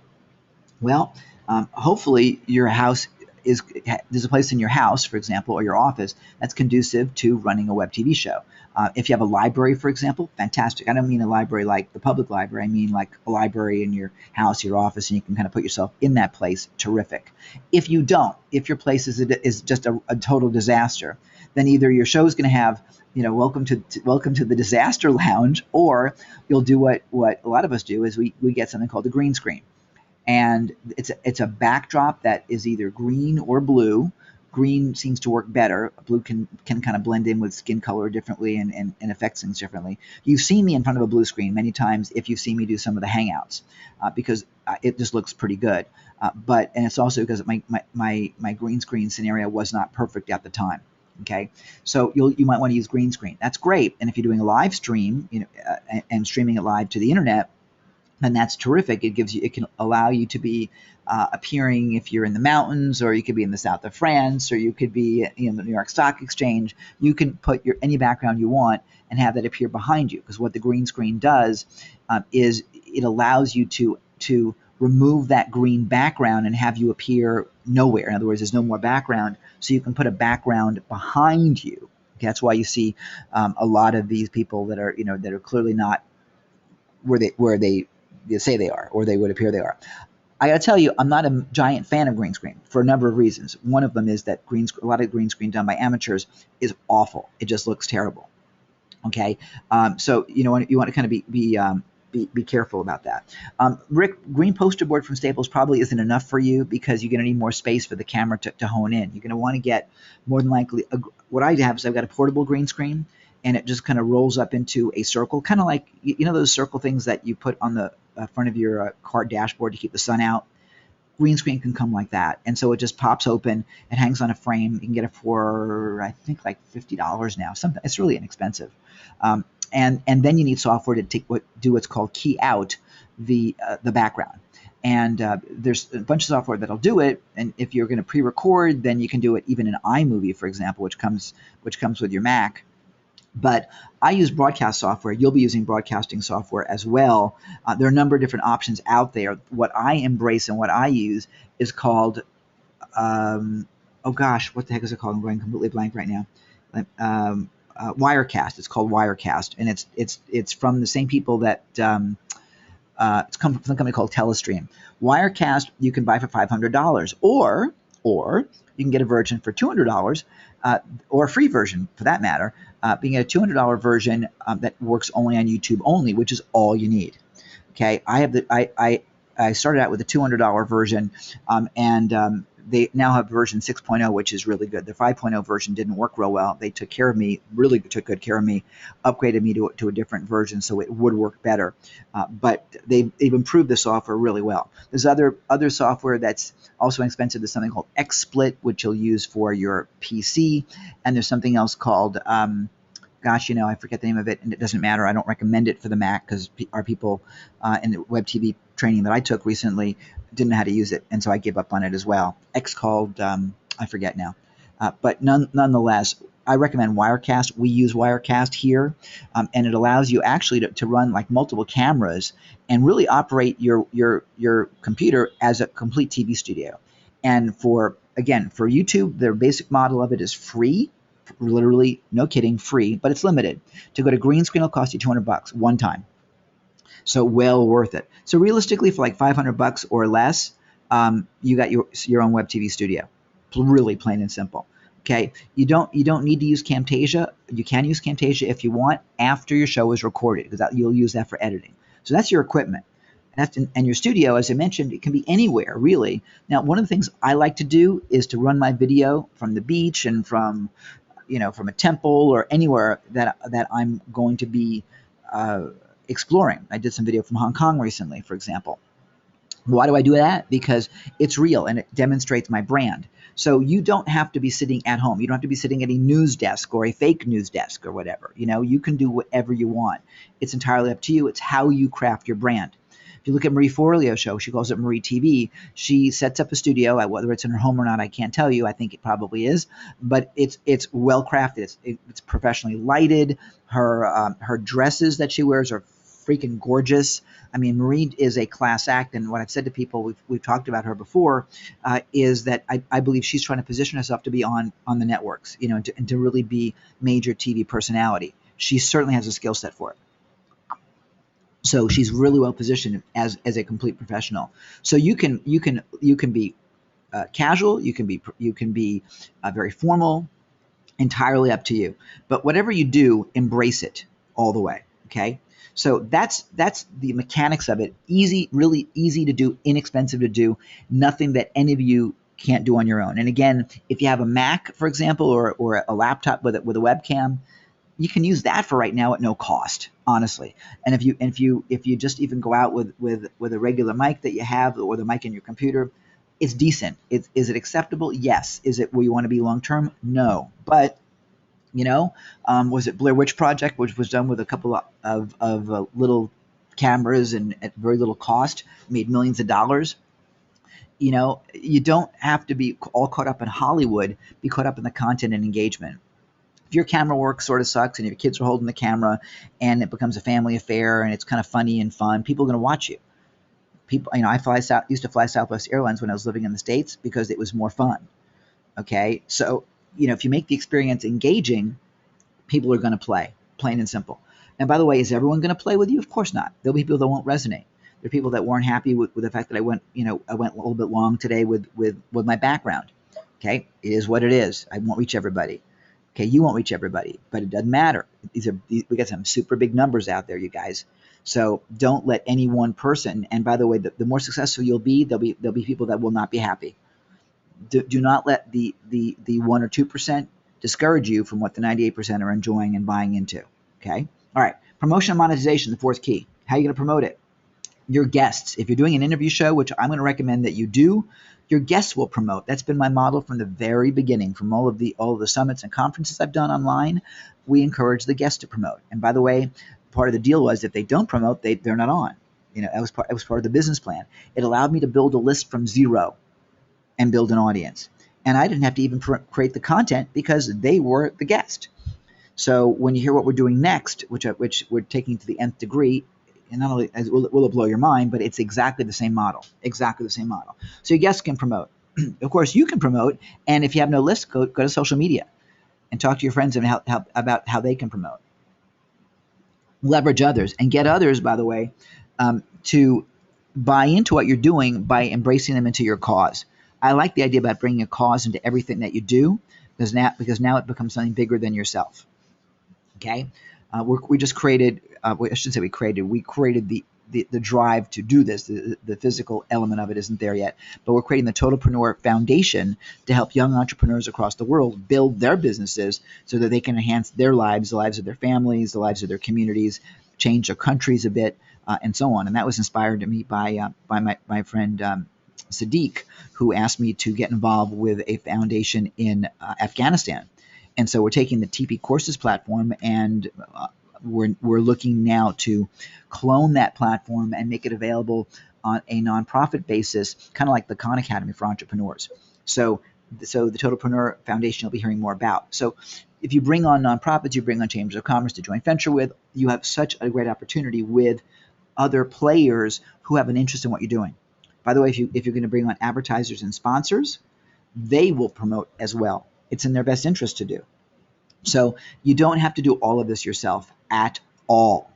Well, hopefully your house there's a place in your house, for example, or your office that's conducive to running a web TV show. If you have a library, for example, fantastic. I don't mean a library like the public library. I mean like a library in your house, your office, and you can kind of put yourself in that place. Terrific. If you don't, if your place is just a total disaster, then either your show is going to have, welcome to the disaster lounge, or you'll do what a lot of us do is we get something called a green screen. And it's a backdrop that is either green or blue. Green seems to work better. Blue can kind of blend in with skin color differently and affect things differently. You've seen me in front of a blue screen many times if you've seen me do some of the Hangouts, because it just looks pretty good. And it's also because my green screen scenario was not perfect at the time. Okay, so you might want to use green screen. That's great. And if you're doing a live stream, and streaming it live to the internet, then that's terrific. It can allow you to be appearing if you're in the mountains, or you could be in the south of France, or you could be in the New York Stock Exchange. You can put any background you want and have that appear behind you, because what the green screen does is it allows you to remove that green background and have you appear nowhere. In other words, there's no more background, so you can put a background behind you. Okay, that's why you see a lot of these people that are clearly not where they say they are, or they would appear they are. I got to tell you, I'm not a giant fan of green screen for a number of reasons. One of them is that a lot of green screen done by amateurs is awful. It just looks terrible. Okay, so you want to kind of be be careful about that. Rick, green poster board from Staples probably isn't enough for you because you're going to need more space for the camera to hone in. You're going to want to get more than likely what I have is I've got a portable green screen, and it just kind of rolls up into a circle, kind of like you know those circle things that you put on the front of your car dashboard to keep the sun out. Green screen can come like that, and so it just pops open. It hangs on a frame. You can get it for I think like $50 now. Something it's really inexpensive. And then you need software to do what's called key out the background. And there's a bunch of software that'll do it. And if you're going to pre-record, then you can do it even in iMovie, for example, which comes with your Mac. But I use broadcast software. You'll be using broadcasting software as well. There are a number of different options out there. What I embrace and what I use is called, oh gosh, what the heck is it called? I'm going completely blank right now. Wirecast. It's called Wirecast, and it's from the same people that it's come from a company called Telestream. Wirecast you can buy for $500, or you can get a version for $200, or a free version for that matter. You can get a $200 version that works only on YouTube only, which is all you need. Okay, I started out with a $200 version, and they now have version 6.0, which is really good. The 5.0 version didn't work real well. They took care of me, really took good care of me, upgraded me to a different version so it would work better. But they've improved the software really well. There's other software that's also expensive. There's something called XSplit, which you'll use for your PC, and there's something else called gosh, I forget the name of it, and it doesn't matter. I don't recommend it for the Mac because our people in the WebTV training that I took recently didn't know how to use it, and so I gave up on it as well. X called, I forget now. But nonetheless, I recommend Wirecast. We use Wirecast here, and it allows you actually to run like multiple cameras and really operate your computer as a complete TV studio. And for YouTube, their basic model of it is free. Literally, no kidding, free, but it's limited. To go to green screen, it'll cost you $200 one time. So well worth it. So realistically, for like $500 or less, you got your own web TV studio. Really plain and simple. Okay, you don't need to use Camtasia. You can use Camtasia if you want after your show is recorded, because you'll use that for editing. So that's your equipment. And your studio, as I mentioned, it can be anywhere, really. Now, one of the things I like to do is to run my video from the beach and from a temple or anywhere that I'm going to be exploring. I did some video from Hong Kong recently, for example. Why do I do that? Because it's real and it demonstrates my brand. So you don't have to be sitting at home. You don't have to be sitting at a news desk or a fake news desk or whatever. You can do whatever you want. It's entirely up to you. It's how you craft your brand. If you look at Marie Forleo's show, she calls it Marie TV. She sets up a studio. Whether it's in her home or not, I can't tell you. I think it probably is, but it's well crafted. It's professionally lighted. Her dresses that she wears are freaking gorgeous. I mean, Marie is a class act, and what I've said to people, we've talked about her before, is that I believe she's trying to position herself to be on the networks, and to really be major TV personality. She certainly has a skill set for it. So she's really well positioned as a complete professional. So you can be casual, you can be very formal, entirely up to you. But whatever you do, embrace it all the way. Okay. So that's the mechanics of it. Easy, really easy to do, inexpensive to do. Nothing that any of you can't do on your own. And again, if you have a Mac, for example, or a laptop with a webcam, you can use that for right now at no cost, honestly. And if you just even go out with a regular mic that you have, or the mic in your computer, it's decent. Is it acceptable? Yes. Is it where you want to be long term? No. But was it Blair Witch Project, which was done with a couple of little cameras and at very little cost, made millions of dollars? You don't have to be all caught up in Hollywood. Be caught up in the content and engagement. If your camera work sort of sucks and your kids are holding the camera and it becomes a family affair and it's kind of funny and fun, people are going to watch you. I used to fly Southwest Airlines when I was living in the States because it was more fun. Okay, so if you make the experience engaging, people are going to play, plain and simple. And by the way, is everyone going to play with you? Of course not. There'll be people that won't resonate. There are people that weren't happy with the fact that I went a little bit long today with my background. Okay, it is what it is. I won't reach everybody. Okay, you won't reach everybody, but it doesn't matter. We got some super big numbers out there, you guys. So don't let any one person, and by the way, the more successful you'll be, there'll be people that will not be happy. Do not let the 1 or 2% discourage you from what the 98% are enjoying and buying into. Okay. All right. Promotion and monetization, the fourth key. How are you going to promote it? Your guests. If you're doing an interview show, which I'm going to recommend that you do, your guests will promote. That's been my model from the very beginning. From all of the summits and conferences I've done online, we encourage the guests to promote. And by the way, part of the deal was if they don't promote, they're not on. That was part of the business plan. It allowed me to build a list from zero and build an audience. And I didn't have to even create the content because they were the guest. So when you hear what we're doing next, which we're taking to the nth degree, and not only will it blow your mind, but it's exactly the same model. Exactly the same model. So your guests can promote. Of course, you can promote, and if you have no list, go to social media and talk to your friends and about how they can promote. Leverage others and get others, by the way, to buy into what you're doing by embracing them into your cause. I like the idea about bringing a cause into everything that you do because now it becomes something bigger than yourself. Okay, we just created. I shouldn't say we created. We created the drive to do this. The physical element of it isn't there yet, but we're creating the Totalpreneur Foundation to help young entrepreneurs across the world build their businesses so that they can enhance their lives, the lives of their families, the lives of their communities, change their countries a bit, and so on. And that was inspired to me by my friend Sadiq, who asked me to get involved with a foundation in Afghanistan. And so we're taking the TP Courses platform and we're looking now to clone that platform and make it available on a nonprofit basis, kind of like the Khan Academy for entrepreneurs. So the Totalpreneur Foundation you'll be hearing more about. So if you bring on nonprofits, you bring on chambers of commerce to joint venture with, you have such a great opportunity with other players who have an interest in what you're doing. By the way, if you're going to bring on advertisers and sponsors, they will promote as well. It's in their best interest to do. So you don't have to do all of this yourself at all.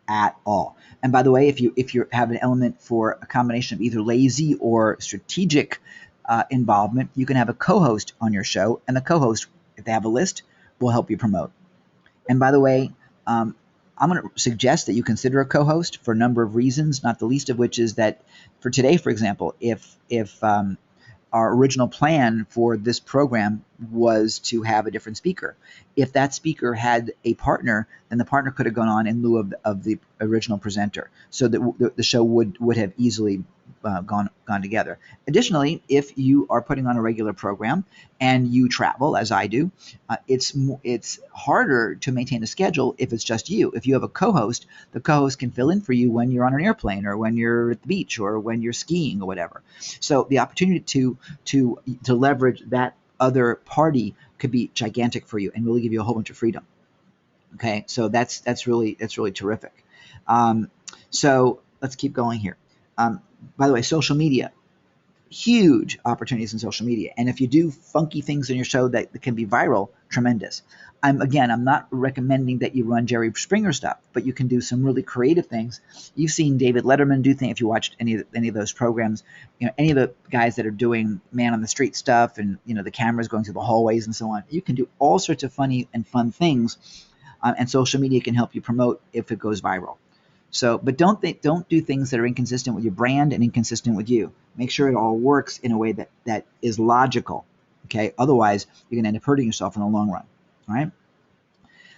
And by the way, if you have an element for a combination of either lazy or strategic involvement, you can have a co-host on your show, and the co-host, if they have a list, will help you promote. And by the way, I'm going to suggest that you consider a co-host for a number of reasons, not the least of which is that for today, for example, if our original plan for this program was to have a different speaker. If that speaker had a partner, then the partner could have gone on in lieu of the original presenter, so that the show would have easily gone together. Additionally, if you are putting on a regular program and you travel, as I do, it's harder to maintain a schedule if it's just you. If you have a co-host, the co-host can fill in for you when you're on an airplane or when you're at the beach or when you're skiing or whatever. So the opportunity to leverage that other party could be gigantic for you and really give you a whole bunch of freedom. Okay, so that's really terrific. So let's keep going here. By the way, social media, huge opportunities in social media. And if you do funky things in your show that can be viral, tremendous. I'm not recommending that you run Jerry Springer stuff, but you can do some really creative things. You've seen David Letterman do things. If you watched any of those programs, any of the guys that are doing man on the street stuff and, the cameras going through the hallways and so on, you can do all sorts of funny and fun things. And social media can help you promote if it goes viral. So, but don't do things that are inconsistent with your brand and inconsistent with you. Make sure it all works in a way that is logical. Okay. Otherwise, you're going to end up hurting yourself in the long run. All right.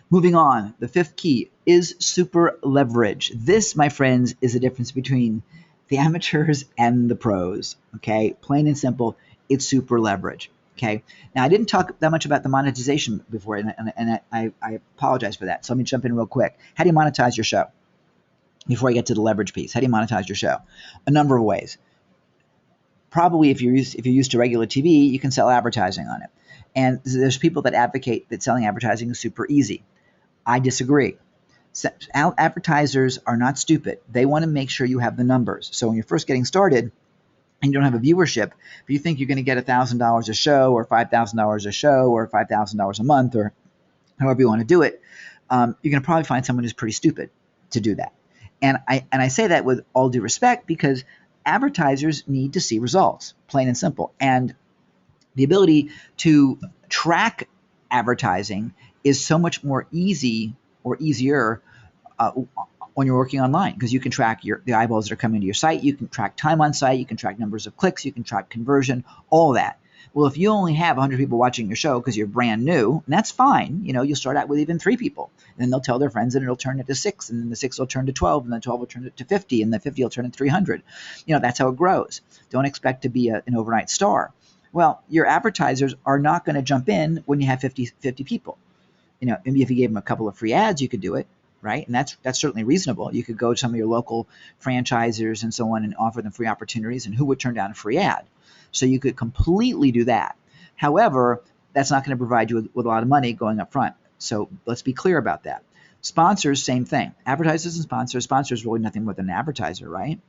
Moving on, the fifth key is super leverage. This, my friends, is the difference between the amateurs and the pros. Okay. Plain and simple, it's super leverage. Okay. Now, I didn't talk that much about the monetization before, and I apologize for that. So let me jump in real quick. How do you monetize your show? Before I get to the leverage piece, how do you monetize your show? A number of ways. Probably if you're used to regular TV, you can sell advertising on it. And there's people that advocate that selling advertising is super easy. I disagree. Advertisers are not stupid. They want to make sure you have the numbers. So when you're first getting started and you don't have a viewership, if you think you're going to get $1,000 a show or $5,000 a show or $5,000 a month or however you want to do it, you're going to probably find someone who's pretty stupid to do that. And I say that with all due respect because advertisers need to see results, plain and simple. And the ability to track advertising is so much more easy or easier when you're working online, because you can track the eyeballs that are coming to your site. You can track time on site. You can track numbers of clicks. You can track conversion, all that. Well, if you only have 100 people watching your show because you're brand new, and that's fine. You'll start out with even 3 people. And then they'll tell their friends, and it'll turn into 6, and then the 6 will turn to 12, and then 12 will turn to 50, and the 50 will turn into 300. That's how it grows. Don't expect to be an overnight star. Well, your advertisers are not going to jump in when you have 50 people. Maybe if you gave them a couple of free ads, you could do it, right? And that's certainly reasonable. You could go to some of your local franchisers and so on and offer them free opportunities, and who would turn down a free ad? So you could completely do that. However, that's not going to provide you with a lot of money going up front. So let's be clear about that. Sponsors, same thing. Advertisers and sponsors. Sponsors really nothing more than an advertiser, right?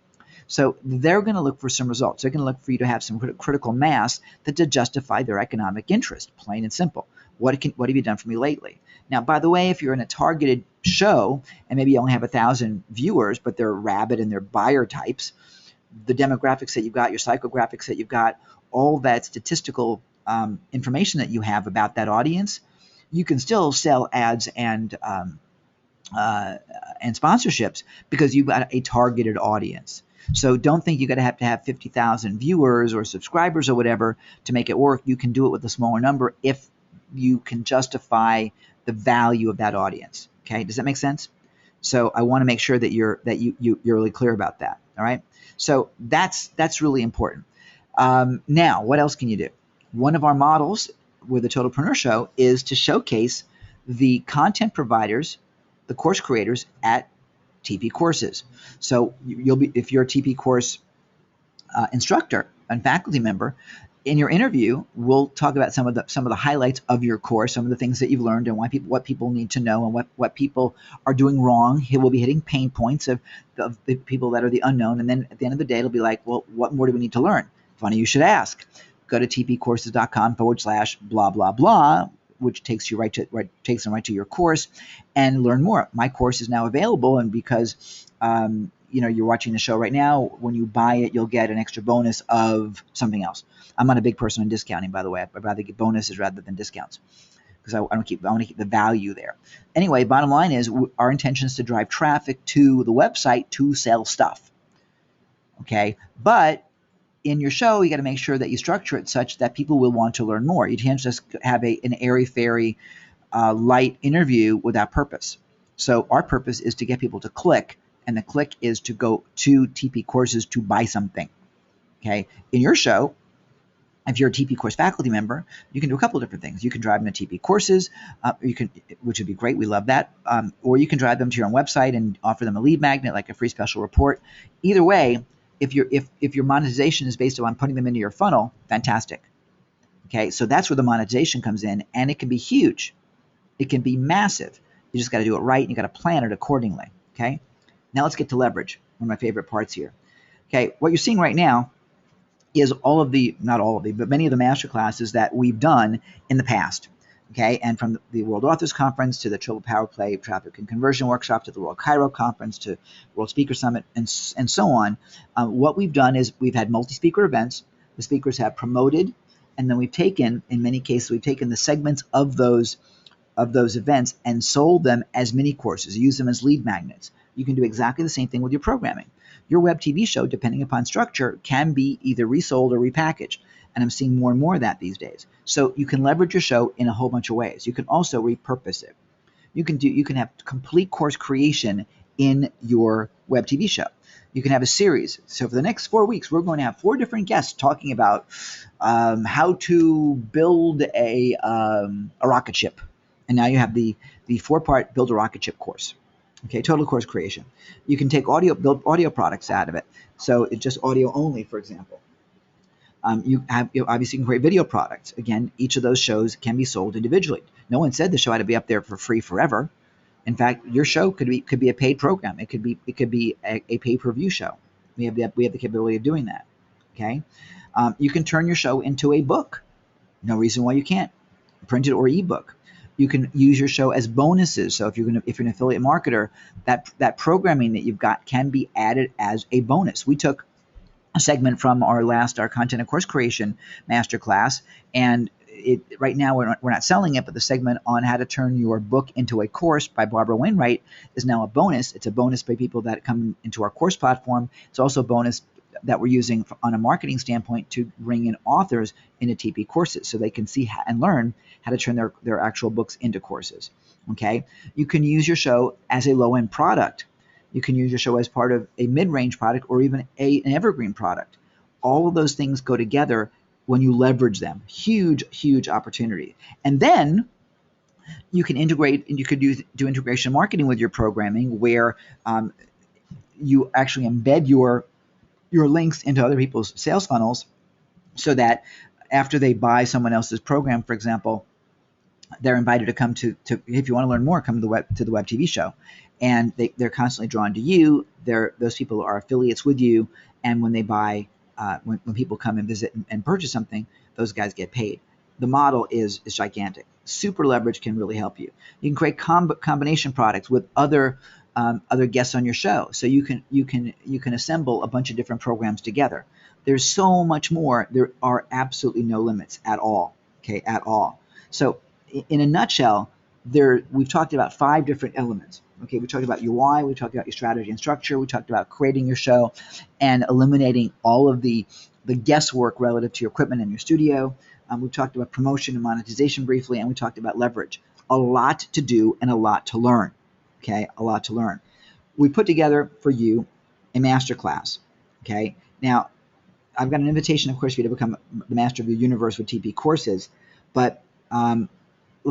So they're going to look for some results. They're going to look for you to have some critical mass to justify their economic interest, plain and simple. What have you done for me lately? Now, by the way, if you're in a targeted show and maybe you only have 1,000 viewers, but they're rabid and they're buyer types, the demographics that you've got, your psychographics that you've got, all that statistical information that you have about that audience, you can still sell ads and sponsorships because you've got a targeted audience. So don't think you're going to have 50,000 viewers or subscribers or whatever to make it work. You can do it with a smaller number if you can justify the value of that audience. Okay, does that make sense? So I want to make sure that you're really clear about that. All right. So that's really important. Now, what else can you do? One of our models with the Totalpreneur Show is to showcase the content providers, the course creators at TP Courses. So if you're a TP course instructor and faculty member, in your interview, we'll talk about some of the highlights of your course, some of the things that you've learned, and what people need to know, and what people are doing wrong. We'll be hitting pain points of the people that are the unknown, and then at the end of the day, it'll be like, well, what more do we need to learn? Funny you should ask. Go to tpcourses.com/blah blah blah, which takes them right to your course, and learn more. My course is now available, and because you're watching the show right now, when you buy it, you'll get an extra bonus of something else. I'm not a big person on discounting, by the way. I'd rather get bonuses rather than discounts because I want to keep the value there. Anyway, bottom line is our intention is to drive traffic to the website to sell stuff. Okay, but in your show, you got to make sure that you structure it such that people will want to learn more. You can't just have an airy-fairy, light interview without purpose. So our purpose is to get people to click, and the click is to go to TP Courses to buy something. Okay, in your show, if you're a TP Course faculty member, you can do a couple of different things. You can drive them to TP Courses, which would be great. We love that. Or you can drive them to your own website and offer them a lead magnet, like a free special report. Either way, if your monetization is based on putting them into your funnel, fantastic. Okay, so that's where the monetization comes in, and it can be huge. It can be massive. You just got to do it right, and you got to plan it accordingly. Okay, now let's get to leverage. One of my favorite parts here. Okay, what you're seeing right now is not all of the, but many of the master classes that we've done in the past. Okay, and from the World Authors Conference to the Triple Power Play Traffic and Conversion Workshop to the World Cairo Conference to World Speaker Summit and so on, what we've done is we've had multi-speaker events. The speakers have promoted, and then in many cases, we've taken the segments of those events and sold them as mini courses, use them as lead magnets. You can do exactly the same thing with your programming. Your WebTV show, depending upon structure, can be either resold or repackaged. And I'm seeing more and more of that these days. So you can leverage your show in a whole bunch of ways. You can also repurpose it. You can have complete course creation in your WebTV show. You can have a series. So for the next 4 weeks, we're going to have 4 different guests talking about how to build a rocket ship. And now you have the 4-part Build a Rocket Ship course. Okay, total course creation. You can build audio products out of it. So it's just audio only, for example. You obviously can create video products. Again, each of those shows can be sold individually. No one said the show had to be up there for free forever. In fact, your show could be a paid program. It could be a pay-per-view show. We have the capability of doing that. Okay, you can turn your show into a book. No reason why you can't. Print it or ebook. You can use your show as bonuses. So if you're an affiliate marketer, that programming that you've got can be added as a bonus. We took a segment from our content and course creation masterclass, and right now we're not selling it, but the segment on how to turn your book into a course by Barbara Wainwright is now a bonus. It's a bonus by people that come into our course platform. It's also a bonus that we're using on a marketing standpoint to bring in authors into TP courses so they can see and learn how to turn their actual books into courses. Okay, you can use your show as a low-end product. You can use your show as part of a mid-range product or even an evergreen product. All of those things go together when you leverage them. Huge, huge opportunity. And then you can integrate, and you could do integration marketing with your programming, where you actually embed your links into other people's sales funnels, so that after they buy someone else's program, for example, they're invited to come to if you want to learn more, come to the Web TV show, and they're constantly drawn to you. Those people are affiliates with you, and when they buy, when people come and visit and purchase something, those guys get paid. The model is gigantic. Super leverage can really help you. You can create combination products with other guests on your show, so you can assemble a bunch of different programs together. There's so much more. There are absolutely no limits at all. Okay, at all. So in a nutshell, we've talked about 5 different elements. Okay, we talked about your why, we talked about your strategy and structure, we talked about creating your show and eliminating all of the guesswork relative to your equipment in your studio. We talked about promotion and monetization briefly, and we talked about leverage. A lot to do and a lot to learn. Okay, a lot to learn. We put together for you a masterclass. Okay, now I've got an invitation, of course, for you to become the master of your universe with TP courses, but let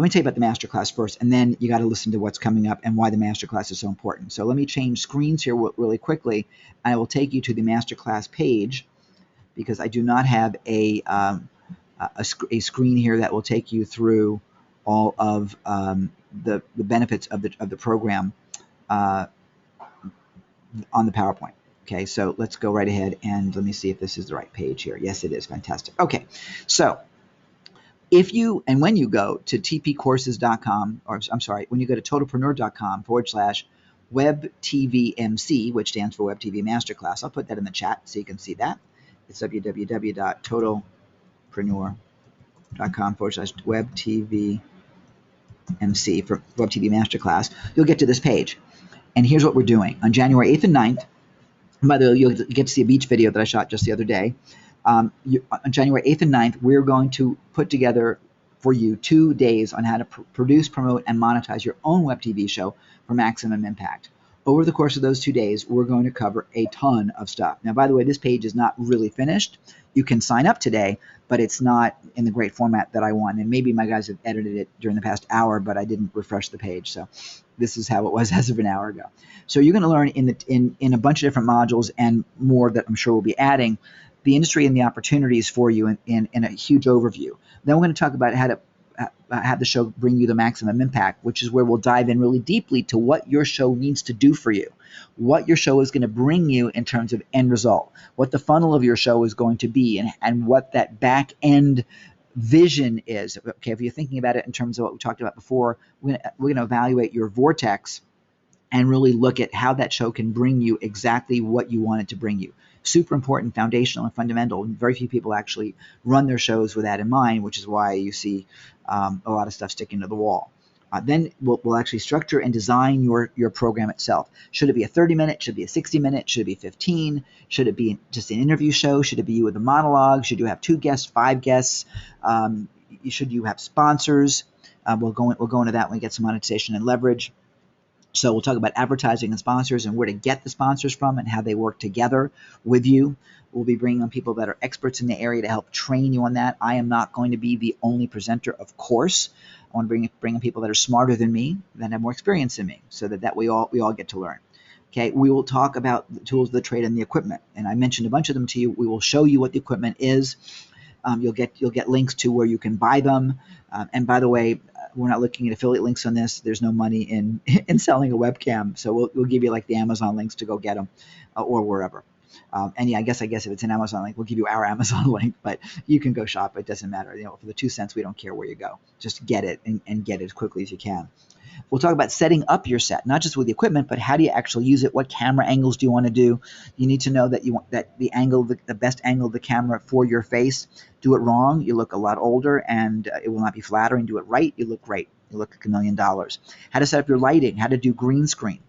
me tell you about the masterclass first, and then you got to listen to what's coming up and why the masterclass is so important. So let me change screens here really quickly, and I will take you to the masterclass page, because I do not have a screen here that will take you through all of the benefits of the program on the PowerPoint. Okay, so let's go right ahead and let me see if this is the right page here. Yes, it is. Fantastic. Okay, so if you and when you go to tpcourses.com, or I'm sorry, when you go to totalpreneur.com/WebTVMC, which stands for Web TV Masterclass, I'll put that in the chat so you can see that. It's www.totalpreneur.com/WebTVMC for Web TV Masterclass. You'll get to this page. And here's what we're doing. On January 8th and 9th, by the way, you'll get to see a beach video that I shot just the other day. On January 8th and 9th, we're going to put together for you 2 days on how to produce, promote, and monetize your own web TV show for maximum impact. Over the course of those 2 days, we're going to cover a ton of stuff. Now, by the way, this page is not really finished. You can sign up today, but it's not in the great format that I want. And maybe my guys have edited it during the past hour, but I didn't refresh the page. So this is how it was as of an hour ago. So you're going to learn in a bunch of different modules and more that I'm sure we'll be adding, the industry and the opportunities for you in a huge overview. Then we're going to talk about how to have the show bring you the maximum impact, which is where we'll dive in really deeply to what your show needs to do for you, what your show is going to bring you in terms of end result, what the funnel of your show is going to be, and what that back end vision is. Okay, if you're thinking about it in terms of what we talked about before, we're going to evaluate your vortex and really look at how that show can bring you exactly what you want it to bring you. Super important, foundational, and fundamental. Very few people actually run their shows with that in mind, which is why you see a lot of stuff sticking to the wall. Then we'll actually structure and design your program itself. Should it be a 30-minute? Should it be a 60-minute? Should it be 15? Should it be just an interview show? Should it be you with a monologue? Should you have 2 guests, 5 guests? Should you have sponsors? We'll go into that when we get some monetization and leverage. So we'll talk about advertising and sponsors and where to get the sponsors from and how they work together with you. We'll be bringing on people that are experts in the area to help train you on that. I am not going to be the only presenter, of course. I want to bring in people that are smarter than me, that have more experience than me, so that we all get to learn. Okay, we will talk about the tools of the trade and the equipment, and I mentioned a bunch of them to you. We will show you what the equipment is. You'll get links to where you can buy them. And by the way, we're not looking at affiliate links on this. There's no money in selling a webcam, so we'll give you like the Amazon links to go get them or wherever. And yeah, I guess if it's an Amazon link, we'll give you our Amazon link, but you can go shop. It doesn't matter. For the 2 cents, we don't care where you go. Just get it and get it as quickly as you can. We'll talk about setting up your set, not just with the equipment, but how do you actually use it? What camera angles do you want to do? You need to know that you want that the angle, the best angle of the camera for your face. Do it wrong, you look a lot older, and it will not be flattering. Do it right, you look great. You look like $1 million. How to set up your lighting, how to do green screen,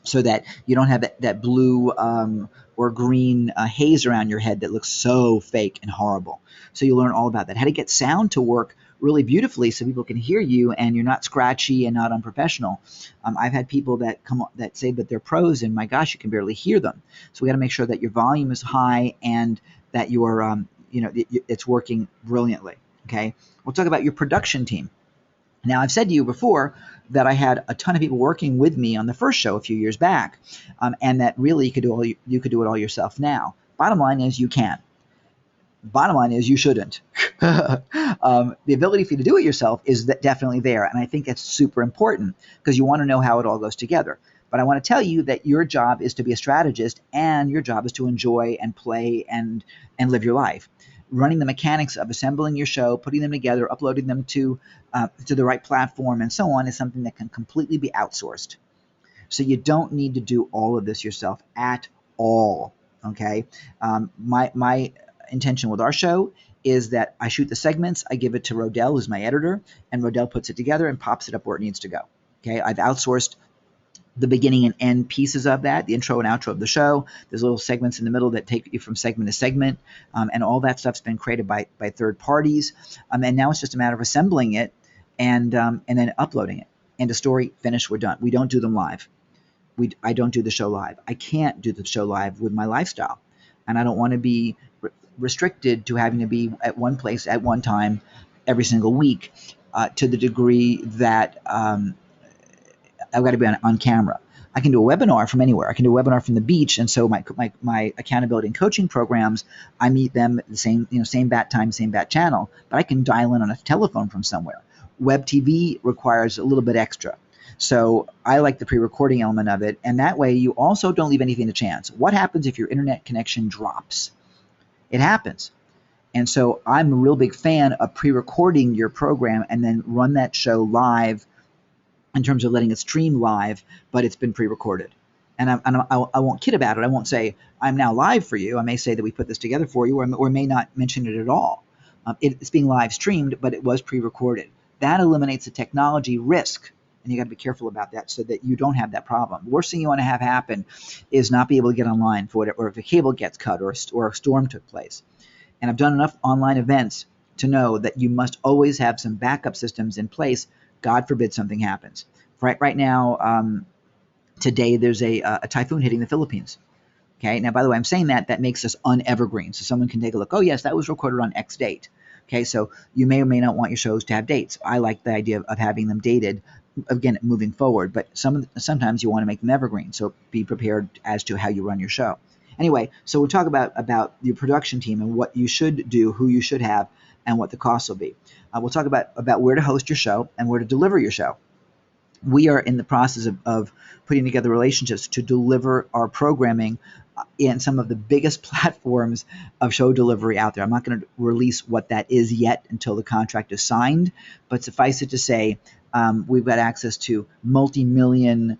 so that you don't have that blue or green haze around your head that looks so fake and horrible. So you learn all about that. How to get sound to work really beautifully so people can hear you and you're not scratchy and not unprofessional. I've had people that that say that they're pros and my gosh, you can barely hear them. So we got to make sure that your volume is high and that you're, it's working brilliantly. Okay. We'll talk about your production team. Now, I've said to you before that I had a ton of people working with me on the first show a few years back, and that really you could do it all yourself now. Bottom line is you can. Bottom line is you shouldn't. The ability for you to do it yourself is definitely there, and I think that's super important because you want to know how it all goes together. But I want to tell you that your job is to be a strategist, and your job is to enjoy and play and live your life. Running the mechanics of assembling your show, putting them together, uploading them to the right platform, and so on is something that can completely be outsourced. So you don't need to do all of this yourself at all. Okay, my intention with our show is that I shoot the segments, I give it to Rodell, who's my editor, and Rodell puts it together and pops it up where it needs to go. Okay, I've outsourced the beginning and end pieces of that, the intro and outro of the show. There's little segments in the middle that take you from segment to segment, and all that stuff's been created by third parties. And now it's just a matter of assembling it and then uploading it. End of story, finished, we're done. We don't do them live. I don't do the show live. I can't do the show live with my lifestyle, and I don't want to be restricted to having to be at one place at one time every single week to the degree that I've got to be on camera. I can do a webinar from anywhere. I can do a webinar from the beach, and so my accountability and coaching programs, I meet them at the same bat time, same bat channel, but I can dial in on a telephone from somewhere. WebTV requires a little bit extra. So I like the pre-recording element of it, and that way you also don't leave anything to chance. What happens if your internet connection drops? It happens. And so I'm a real big fan of pre-recording your program and then run that show live in terms of letting it stream live, but it's been pre-recorded. And I won't kid about it. I won't say, I'm now live for you. I may say that we put this together for you, or may not mention it at all. It's being live streamed, but it was pre-recorded. That eliminates the technology risk, and you got to be careful about that so that you don't have that problem. The worst thing you want to have happen is not be able to get online for it, or if a cable gets cut, or a storm took place. And I've done enough online events to know that you must always have some backup systems in place. God forbid something happens. Right now, today there's a typhoon hitting the Philippines. Okay. Now, by the way, I'm saying that makes us unevergreen, so someone can take a look. Oh, yes, that was recorded on X date. Okay, so you may or may not want your shows to have dates. I like the idea of having them dated, again, moving forward. But sometimes you want to make them evergreen, so be prepared as to how you run your show. Anyway, so we'll talk about your production team and what you should do, who you should have, and what the costs will be. We'll talk about where to host your show and where to deliver your show. We are in the process of putting together relationships to deliver our programming in some of the biggest platforms of show delivery out there. I'm not going to release what that is yet until the contract is signed, but suffice it to say, we've got access to multi-million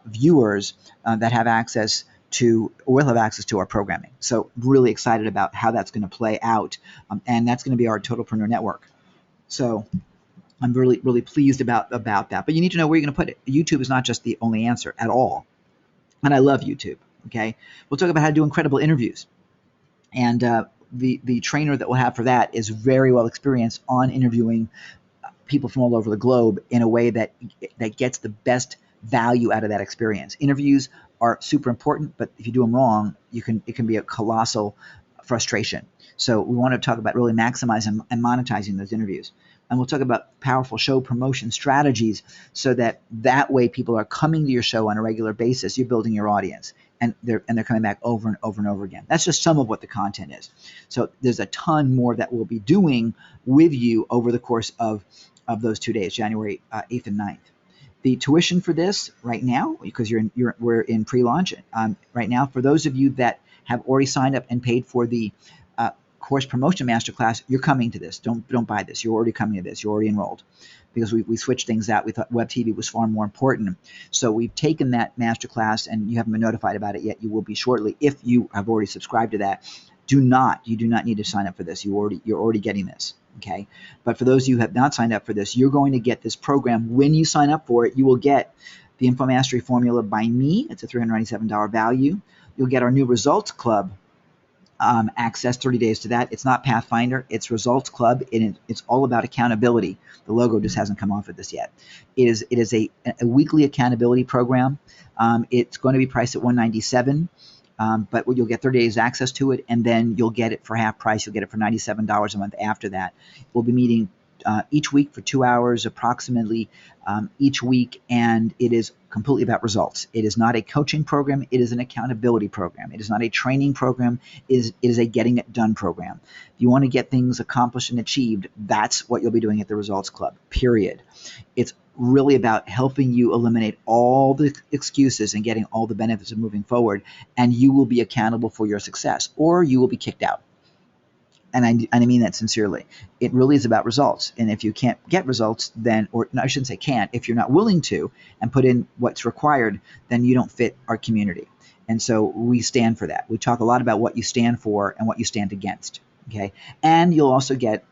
viewers that have access to, or will have access to, our programming. So really excited about how that's going to play out, and that's going to be our Totalpreneur network. So I'm really, really pleased about that. But you need to know where you're going to put it. YouTube is not just the only answer at all. And I love YouTube. Okay. We'll talk about how to do incredible interviews. And the trainer that we'll have for that is very well experienced on interviewing people from all over the globe in a way that gets the best value out of that experience. Interviews are super important, but if you do them wrong, it can be a colossal frustration. So we want to talk about really maximizing and monetizing those interviews. And we'll talk about powerful show promotion strategies so that way people are coming to your show on a regular basis. You're building your audience, and they're coming back over and over and over again. That's just some of what the content is. So there's a ton more that we'll be doing with you over the course of those 2 days, January 8th and 9th. The tuition for this right now, because we're in pre-launch right now, for those of you that have already signed up and paid for the course promotion masterclass, you're coming to this. Don't buy this. You're already coming to this. You're already enrolled, because we switched things out. We thought WebTV was far more important. So we've taken that masterclass, and you haven't been notified about it yet. You will be shortly if you have already subscribed to that. You do not need to sign up for this. You're already getting this. Okay. But for those of you who have not signed up for this, you're going to get this program. When you sign up for it, you will get the Info Mastery Formula by me. It's a $397 value. You'll get our new Results Club access, 30 days to that. It's not Pathfinder, it's Results Club, and it's all about accountability. The logo just hasn't come off of this yet. It is a weekly accountability program. It's going to be priced at $197. But you'll get 30 days access to it, and then you'll get it for half price. You'll get it for $97 a month after that. We'll be meeting each week for 2 hours approximately each week, and it is completely about results. It is not a coaching program. It is an accountability program. It is not a training program. It is a getting it done program. If you want to get things accomplished and achieved, that's what you'll be doing at the Results Club, period. It's really about helping you eliminate all the excuses and getting all the benefits of moving forward, and you will be accountable for your success, or you will be kicked out. And I mean that sincerely. It really is about results. And if you can't get results, then, or no, I shouldn't say can't, if you're not willing to and put in what's required, then you don't fit our community. And so we stand for that. We talk a lot about what you stand for and what you stand against. Okay. And you'll also get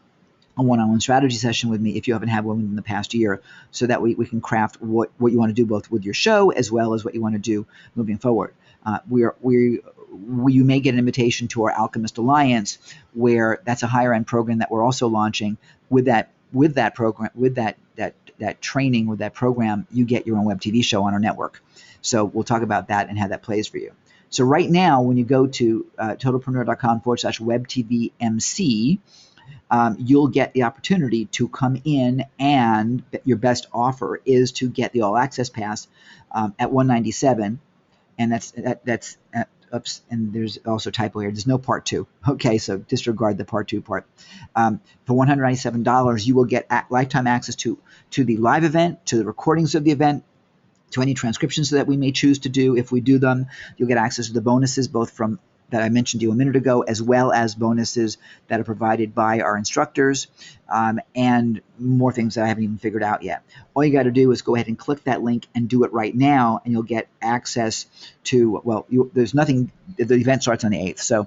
a one-on-one strategy session with me if you haven't had one in the past year, so that we can craft what you want to do both with your show as well as what you want to do moving forward. You may get an invitation to our Alchemist Alliance, where that's a higher end program that we're also launching. With that program, with that training, with that program, you get your own web TV show on our network. So we'll talk about that and how that plays for you. So right now, when you go to totalpreneur.com/WebTVMC, you'll get the opportunity to come in, and your best offer is to get the all access pass at $197, and that's oops, and there's also a typo here. There's no part 2. Okay, so disregard the part 2 part. For $197, you will get lifetime access to the live event, to the recordings of the event, to any transcriptions that we may choose to do. If we do them, you'll get access to the bonuses, both from that I mentioned to you a minute ago, as well as bonuses that are provided by our instructors, and more things that I haven't even figured out yet. All you got to do is go ahead and click that link and do it right now, and you'll get access to, well, there's nothing, the event starts on the 8th, so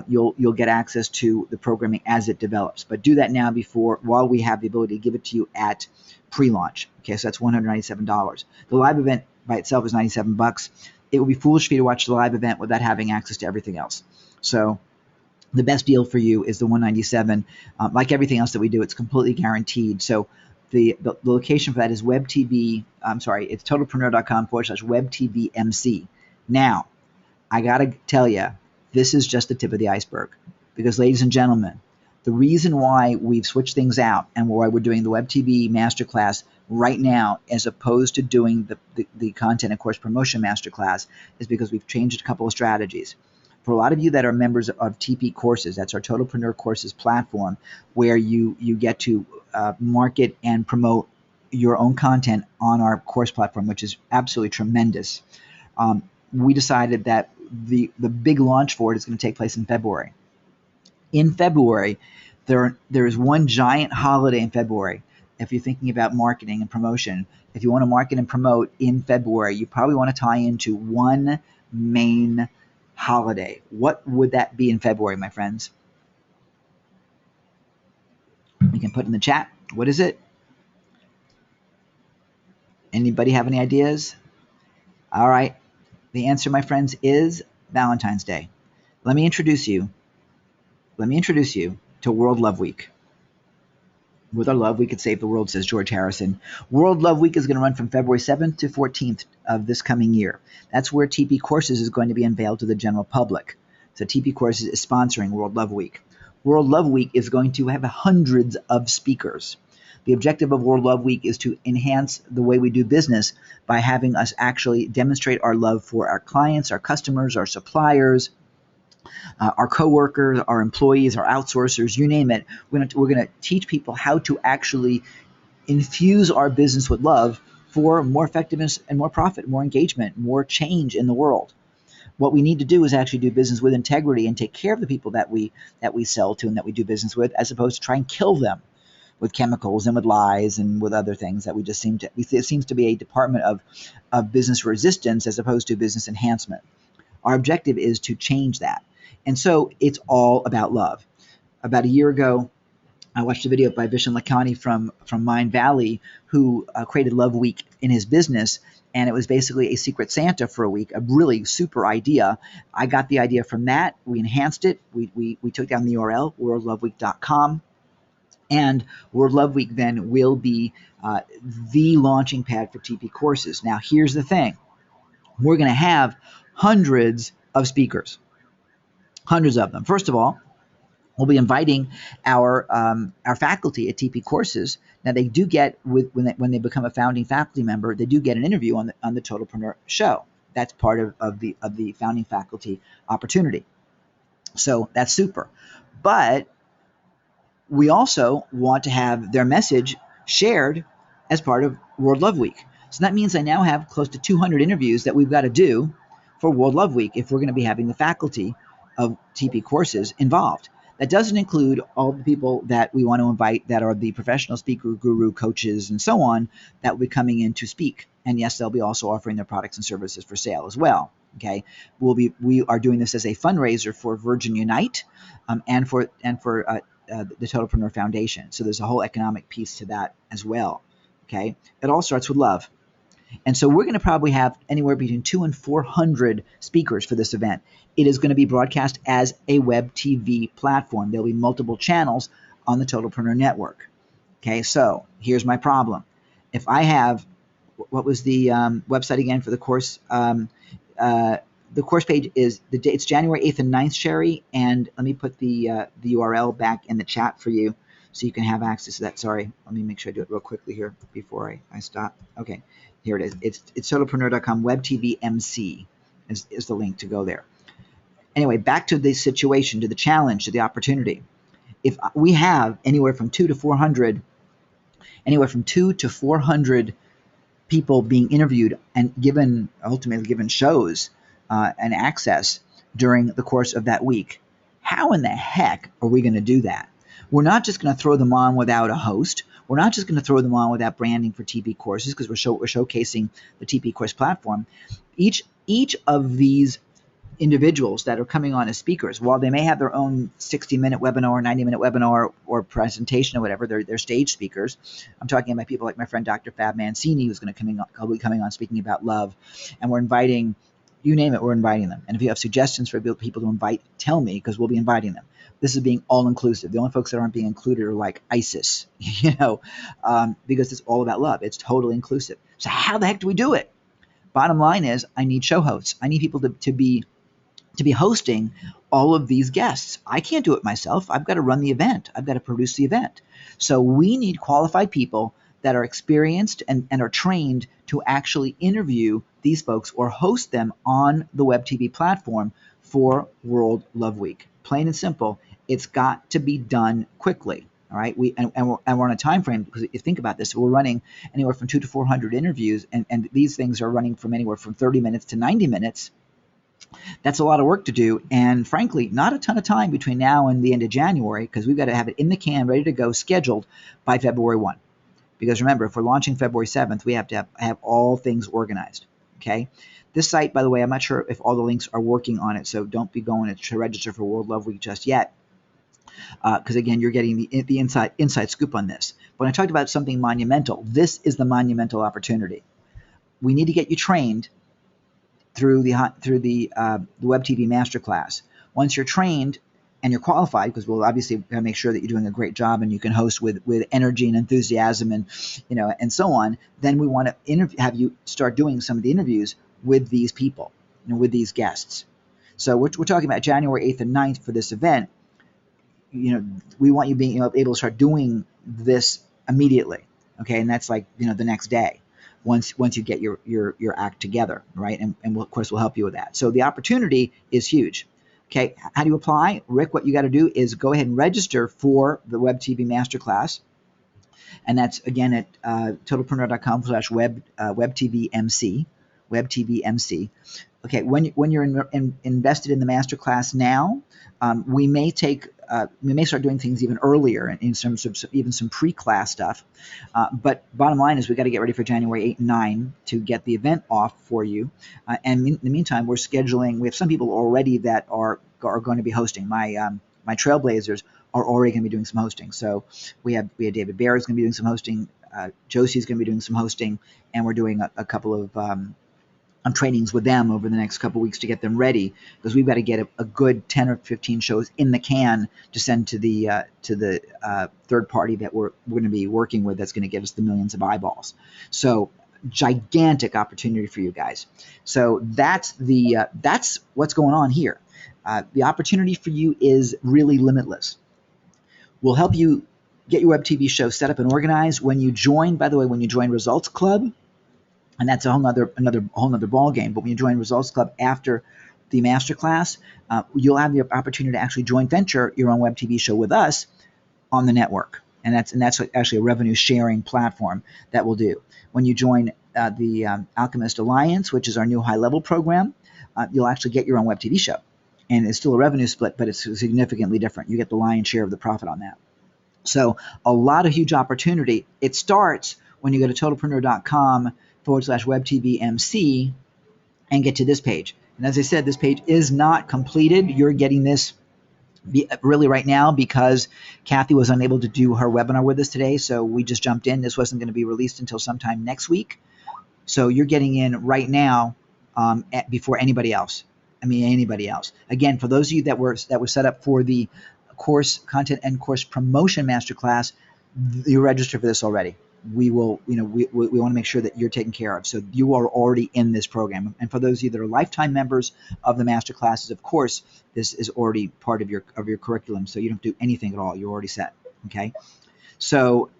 you'll get access to the programming as it develops. But do that now while we have the ability to give it to you at pre-launch. Okay, so that's $197. The live event by itself is $97. It would be foolish for you to watch the live event without having access to everything else. So the best deal for you is the $197. Like everything else that we do, it's completely guaranteed. So the location for that is it's totalpreneur.com/WebTVMC. Now, I got to tell you, this is just the tip of the iceberg. Because, ladies and gentlemen, the reason why we've switched things out and why we're doing the WebTV Masterclass right now, as opposed to doing the content and course promotion masterclass, is because we've changed a couple of strategies. For a lot of you that are members of TP Courses, that's our Totalpreneur Courses platform, where you get to market and promote your own content on our course platform, which is absolutely tremendous. We decided that the big launch for it is going to take place in February. In February, there is one giant holiday in February. If you're thinking about marketing and promotion, if you want to market and promote in February, you probably want to tie into one main holiday. What would that be in February, my friends? You can put in the chat. What is it? Anybody have any ideas? All right. The answer, my friends, is Valentine's Day. Let me introduce you to World Love Week. With our love, we could save the world, says George Harrison. World Love Week is going to run from February 7th to 14th of this coming year. That's where TP Courses is going to be unveiled to the general public. So TP Courses is sponsoring World Love Week. World Love Week is going to have hundreds of speakers. The objective of World Love Week is to enhance the way we do business by having us actually demonstrate our love for our clients, our customers, our suppliers, our coworkers, our employees, our outsourcers, you name it. We're going to teach people how to actually infuse our business with love for more effectiveness and more profit, more engagement, more change in the world. What we need to do is actually do business with integrity and take care of the people that we sell to and that we do business with, as opposed to try and kill them with chemicals and with lies and with other things that we just seem to. It seems to be a department of business resistance as opposed to business enhancement. Our objective is to change that, and so it's all about love. About a year ago, I watched a video by Vishen Lakhani from Mind Valley, who created Love Week in his business, and it was basically a Secret Santa for a week, a really super idea. I got the idea from that. We enhanced it. We took down the URL, worldloveweek.com, and World Love Week then will be the launching pad for TP courses. Now, here's the thing. We're going to have hundreds of speakers, hundreds of them. First of all, we'll be inviting our faculty at TP courses. Now, they do get, when they become a founding faculty member, they do get an interview on the Totalpreneur show. That's part of the founding faculty opportunity. So that's super. But we also want to have their message shared as part of World Love Week. So that means I now have close to 200 interviews that we've got to do for World Love Week if we're going to be having the faculty of TP courses involved. That doesn't include all the people that we want to invite that are the professional speaker, guru, coaches, and so on that will be coming in to speak. And yes, they'll be also offering their products and services for sale as well. Okay, we are doing this as a fundraiser for Virgin Unite and for the Totalpreneur Foundation. So there's a whole economic piece to that as well. Okay, it all starts with love. And so we're going to probably have anywhere between 200 and 400 speakers for this event. It is going to be broadcast as a WebTV platform. There'll be multiple channels on the Totalpreneur Network. Okay, so here's my problem. If I have, what was the website again for the course? The course page is it's January 8th and 9th, Sherry. And let me put the URL back in the chat for you so you can have access to that. Sorry, let me make sure I do it real quickly here before I stop. Okay, here it is. It's totalpreneur.com. WebTV MC is the link to go there. Anyway, back to the situation, to the challenge, to the opportunity. If we have anywhere from 200 to 400 people being interviewed and ultimately given shows and access during the course of that week, how in the heck are we going to do that? We're not just going to throw them on without a host. We're not just going to throw them on without branding for TP courses, because we're showcasing the TP course platform. Each of these individuals that are coming on as speakers, while they may have their own 60-minute webinar or 90-minute webinar or presentation or whatever, they're stage speakers. I'm talking about people like my friend Dr. Fab Mancini, who's going to be coming on speaking about love. And we're inviting, you name it, we're inviting them. And if you have suggestions for people to invite, tell me, because we'll be inviting them. This is being all-inclusive. The only folks that aren't being included are like ISIS, because it's all about love. It's totally inclusive. So how the heck do we do it? Bottom line is, I need show hosts. I need people to be hosting all of these guests. I can't do it myself. I've got to run the event. I've got to produce the event. So we need qualified people that are experienced and are trained to actually interview these folks or host them on the WebTV platform for World Love Week. Plain and simple. It's got to be done quickly. All right, we're on a time frame, because if you think about this, we're running anywhere from 200 to 400 interviews, and these things are running from anywhere from 30 minutes to 90 minutes. That's a lot of work to do, and frankly, not a ton of time between now and the end of January, because we've got to have it in the can, ready to go, scheduled by February 1. Because remember, if we're launching February 7th, we have to have all things organized. Okay. This site, by the way, I'm not sure if all the links are working on it, so don't be going to register for World Love Week just yet. Because again, you're getting the inside scoop on this. But when I talked about something monumental, this is the monumental opportunity. We need to get you trained through the WebTV Masterclass. Once you're trained and you're qualified, because we'll obviously make sure that you're doing a great job and you can host with energy and enthusiasm and so on, then we want to have you start doing some of the interviews with these people, with these guests. So we're talking about January 8th and 9th for this event. We want you being able to start doing this immediately, okay? And that's like, the next day, once you get your act together, right? And of course, we'll help you with that. So the opportunity is huge. Okay, how do you apply? Rick, what you got to do is go ahead and register for the WebTV Masterclass. And that's again at totalpreneur.com/webtvmc, webtvmc. Okay, when you're invested in the masterclass now, we may start doing things even earlier in terms of even some pre-class stuff. But bottom line is we got to get ready for January 8 and 9 to get the event off for you. And in the meantime, we're scheduling. We have some people already that are going to be hosting. My Trailblazers are already going to be doing some hosting. So we have David Bear is going to be doing some hosting. Josie's going to be doing some hosting, and we're doing a couple of trainings with them over the next couple of weeks to get them ready, because we've got to get a good 10 or 15 shows in the can to send to the third party that we're going to be working with, that's going to get us the millions of eyeballs. So gigantic opportunity for you guys. So that's what's going on here. The opportunity for you is really limitless. We'll help you get your web TV show set up and organized. When you join, by the way, when you join Results Club, and that's a whole nother ball game. But when you join Results Club after the masterclass, you'll have the opportunity to actually joint venture your own web TV show with us on the network, and that's actually a revenue sharing platform that we'll do. When you join the Alchemist Alliance, which is our new high level program, you'll actually get your own web TV show, and it's still a revenue split, but it's significantly different. You get the lion's share of the profit on that. So a lot of huge opportunity. It starts when you go to totalpreneur.com/webtvmc and get to this page. And as I said, this page is not completed. You're getting this really right now because Kathy was unable to do her webinar with us today, so we just jumped in. This wasn't going to be released until sometime next week. So you're getting in right now before anybody else. Anybody else. Again, for those of you that were set up for the course content and course promotion masterclass, you registered for this already. We will, we want to make sure that you're taken care of. So you are already in this program. And for those of you that are lifetime members of the master classes, of course, this is already part of your curriculum. So you don't do anything at all. You're already set. Okay. So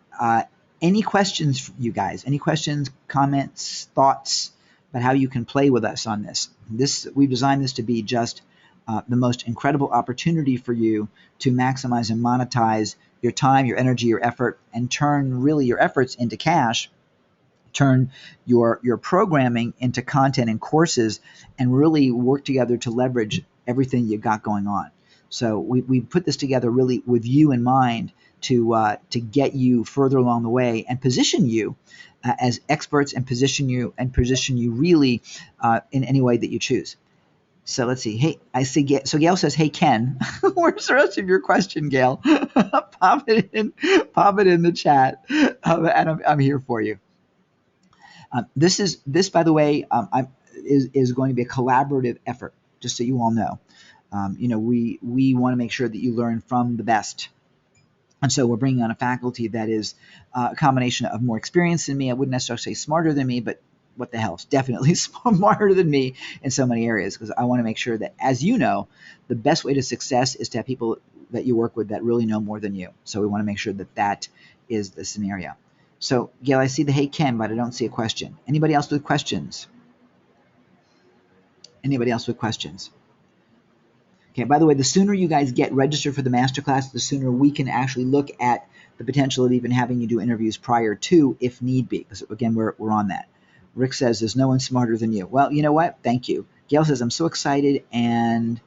any questions, you guys? Any questions, comments, thoughts about how you can play with us on this? We've designed this to be just the most incredible opportunity for you to maximize and monetize your time, your energy, your effort, and turn really your efforts into cash, turn your programming into content and courses, and really work together to leverage everything you got going on. So we put this together really with you in mind to get you further along the way and position you as experts, and position you really in any way that you choose. So let's see. Hey, I see. So Gail says, "Hey Ken, where's the rest of your question, Gail? Pop it in the chat, and I'm here for you." This by the way, is going to be a collaborative effort. Just so you all know, we want to make sure that you learn from the best, and so we're bringing on a faculty that is a combination of more experience than me. I wouldn't necessarily say smarter than me, but what the hell, it's definitely smarter than me in so many areas, because I want to make sure that, as you know, the best way to success is to have people that you work with that really know more than you. So we want to make sure that is the scenario. So Gail, I see the "Hey Ken," but I don't see a question. Anybody else with questions? Anybody else with questions? Okay, by the way, the sooner you guys get registered for the masterclass, the sooner we can actually look at the potential of even having you do interviews prior to, if need be, because again, we're on that. Rick says, "There's no one smarter than you." Well, you know what? Thank you. Gail says, "I'm so excited and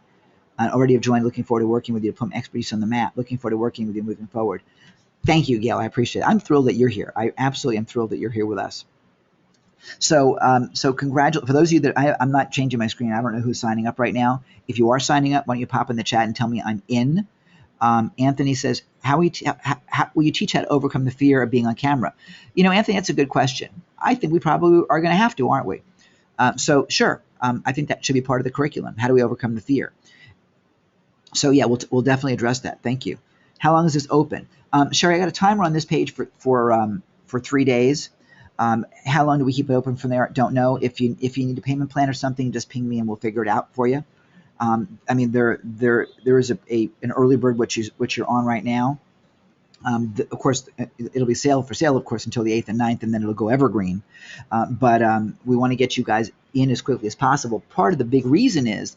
I already have joined. Looking forward to working with you to put my expertise on the map. Looking forward to working with you moving forward." Thank you, Gail. I appreciate it. I'm thrilled that you're here. I absolutely am thrilled that you're here with us. So, congratulations. For those of you that I'm not changing my screen. I don't know who's signing up right now. If you are signing up, why don't you pop in the chat and tell me I'm in. Anthony says, how will you teach how to overcome the fear of being on camera? Anthony, that's a good question. I think we probably are going to have to, aren't we? So sure, I think that should be part of the curriculum. How do we overcome the fear? So yeah, we'll definitely address that. Thank you. How long is this open? Sherry, I got a timer on this page for 3 days. How long do we keep it open from there? Don't know. If you need a payment plan or something, just ping me and we'll figure it out for you. There is an early bird which you're on right now. Of course, it'll be for sale, of course, until the 8th and 9th, and then it'll go evergreen. But we want to get you guys in as quickly as possible. Part of the big reason is